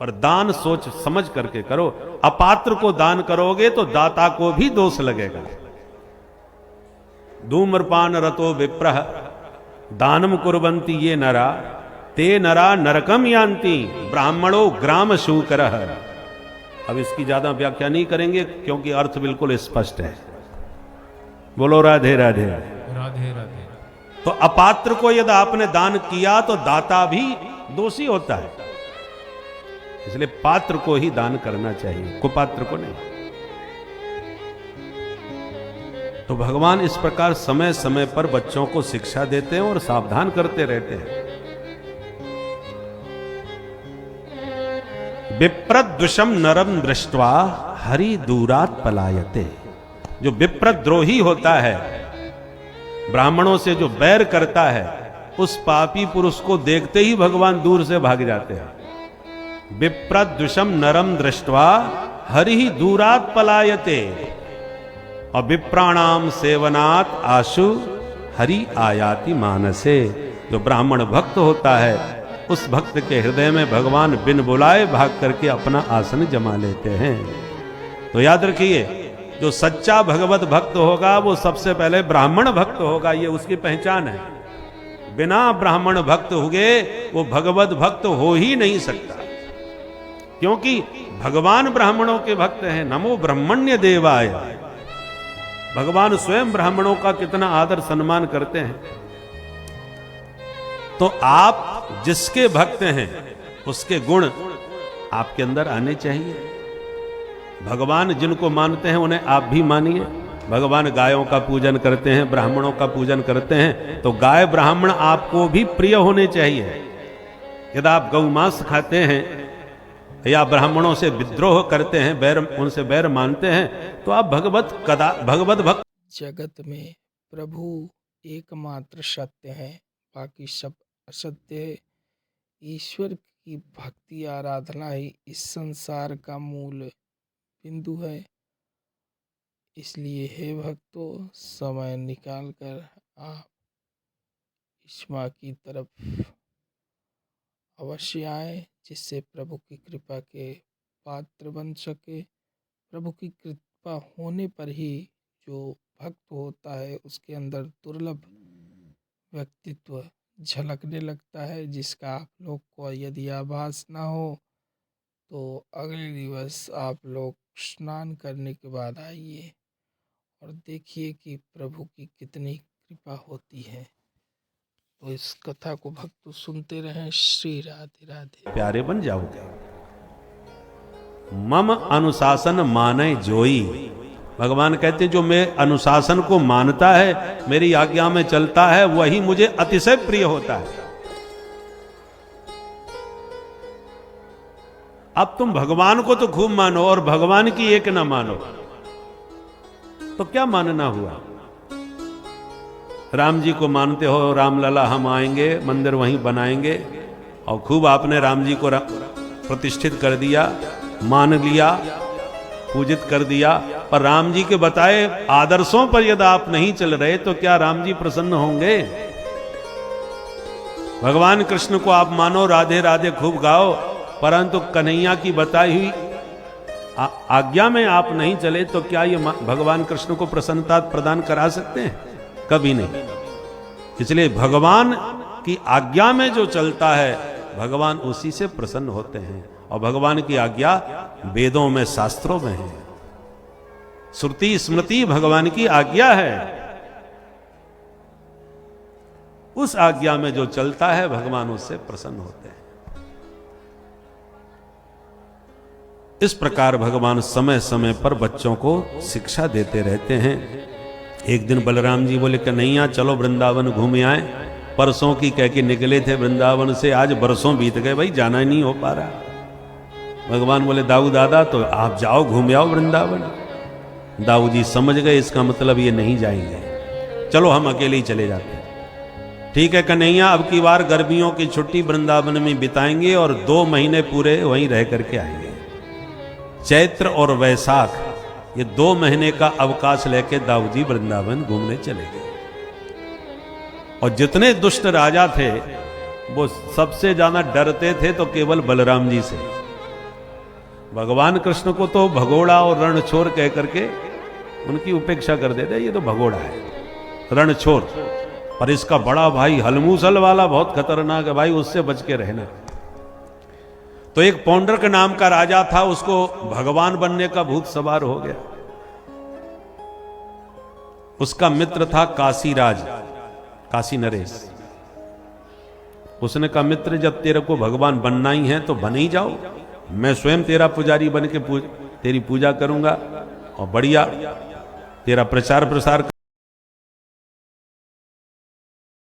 और दान सोच समझ करके करो। अपात्र को दान करोगे तो दाता को भी दोष लगेगा। धूम्रपान रतो विप्रह दानम कुर्वन्ति ये नरा ते नरा नरकम यान्ति ब्राह्मणो ग्राम शूकरः। अब इसकी ज्यादा व्याख्या नहीं करेंगे क्योंकि अर्थ बिल्कुल स्पष्ट है। बोलो राधे राधे राधे राधे। तो अपात्र को यदि आपने दान किया तो दाता भी दोषी होता है। इसलिए पात्र को ही दान करना चाहिए, कुपात्र को नहीं। तो भगवान इस प्रकार समय समय पर बच्चों को शिक्षा देते हैं और सावधान करते रहते हैं। विप्रद्विषम नरम दृष्ट्वा हरि दूरात पलायते। जो विप्रद्रोही होता है, ब्राह्मणों से जो बैर करता है, उस पापी पुरुष को देखते ही भगवान दूर से भाग जाते हैं। विप्रद्विषम नरम दृष्ट्वा हरि दूरात पलायते और विप्राणाम सेवनात् आशु हरि आयाति मानसे। जो ब्राह्मण भक्त होता है, उस भक्त के हृदय में भगवान बिन बुलाए भाग करके अपना आसन जमा लेते हैं। तो याद रखिए, जो सच्चा भगवत भक्त होगा वो सबसे पहले ब्राह्मण भक्त होगा, ये उसकी पहचान है। बिना ब्राह्मण भक्त हुए वो भगवत भक्त हो ही नहीं सकता, क्योंकि भगवान ब्राह्मणों के भक्त हैं। नमो ब्रह्मण्य देवाय। भगवान स्वयं ब्राह्मणों का कितना आदर सम्मान करते हैं। तो आप जिसके भक्त हैं उसके गुण आपके अंदर आने चाहिए। भगवान जिनको मानते हैं उन्हें आप भी मानिए, भगवान गायों का पूजन करते हैं, ब्राह्मणों का पूजन करते हैं, तो गाय ब्राह्मण आपको भी प्रिय होने चाहिए। यदि आप गौमांस खाते हैं या ब्राह्मणों से विद्रोह करते हैं, उनसे बैर मानते हैं, तो आप भगवत भक्त। जगत में प्रभु एकमात्र सत्य है, बाकी सब असत्य है। ईश्वर की भक्ति आराधना ही इस संसार का मूल बिंदु है। इसलिए हे भक्तों, समय निकाल कर आप इस माँ की तरफ अवश्य आए, जिससे प्रभु की कृपा के पात्र बन सके। प्रभु की कृपा होने पर ही जो भक्त होता है उसके अंदर दुर्लभ व्यक्तित्व झलकने लगता है, जिसका आप लोग को यदि आभास ना हो तो अगले दिवस आप लोग स्नान करने के बाद आइए और देखिए कि प्रभु की कितनी कृपा होती है। तो इस कथा को भक्त सुनते रहें। श्री राधे राधे। प्यारे बन जाओगे। मम अनुशासन माने जोई, भगवान कहते हैं जो मेरे अनुशासन को मानता है, मेरी आज्ञा में चलता है, वही मुझे अतिशय प्रिय होता है। अब तुम भगवान को तो खूब मानो और भगवान की एक ना मानो, तो क्या मानना हुआ। राम जी को मानते हो, राम लला हम आएंगे, मंदिर वहीं बनाएंगे, और खूब आपने राम जी को प्रतिष्ठित कर दिया, मान लिया, पूजित कर दिया, पर राम जी के बताए आदर्शों पर यदि आप नहीं चल रहे तो क्या राम जी प्रसन्न होंगे। भगवान कृष्ण को आप मानो, राधे राधे खूब गाओ, परंतु कन्हैया की बताई हुई आज्ञा में आप नहीं चले तो क्या ये भगवान कृष्ण को प्रसन्नता प्रदान करा सकते हैं? कभी नहीं। इसलिए भगवान की आज्ञा में जो चलता है, भगवान उसी से प्रसन्न होते हैं। और भगवान की आज्ञा वेदों में, शास्त्रों में है। श्रुति स्मृति भगवान की आज्ञा है। उस आज्ञा में जो चलता है, भगवान उससे प्रसन्न होते हैं। इस प्रकार भगवान समय समय पर बच्चों को शिक्षा देते रहते हैं। एक दिन बलराम जी बोले कन्हैया चलो वृंदावन घूम आए। परसों की कह के निकले थे वृंदावन से, आज बरसों बीत गए, भाई जाना ही नहीं हो पा रहा। भगवान बोले दाऊ दादा तो आप जाओ, घूम आओ वृंदावन। दाऊ जी समझ गए इसका मतलब ये नहीं जाएंगे, चलो हम अकेले ही चले जाते हैं। ठीक है कन्हैया, अब की बार गर्मियों की छुट्टी वृंदावन में बिताएंगे और 2 महीने पूरे वहीं रह करके आएंगे। चैत्र और वैशाख ये 2 महीने का अवकाश लेके दाऊ जी वृंदावन घूमने चले गए। और जितने दुष्ट राजा थे वो सबसे ज्यादा डरते थे तो केवल बलराम जी से। भगवान कृष्ण को तो भगोड़ा और रणछोर कह करके उनकी उपेक्षा कर देते, ये तो भगोड़ा है, रणछोर। पर इसका बड़ा भाई हलमूसल वाला बहुत खतरनाक है भाई, उससे बच के रहना। तो एक पौंड्रक नाम का राजा था, उसको भगवान बनने का भूत सवार हो गया। उसका मित्र था काशीराज, काशी नरेश। उसने कहा मित्र जब तेरे को भगवान बनना ही है तो बन ही जाओ, मैं स्वयं तेरा पुजारी बन के तेरी पूजा करूंगा और बढ़िया तेरा प्रचार प्रसार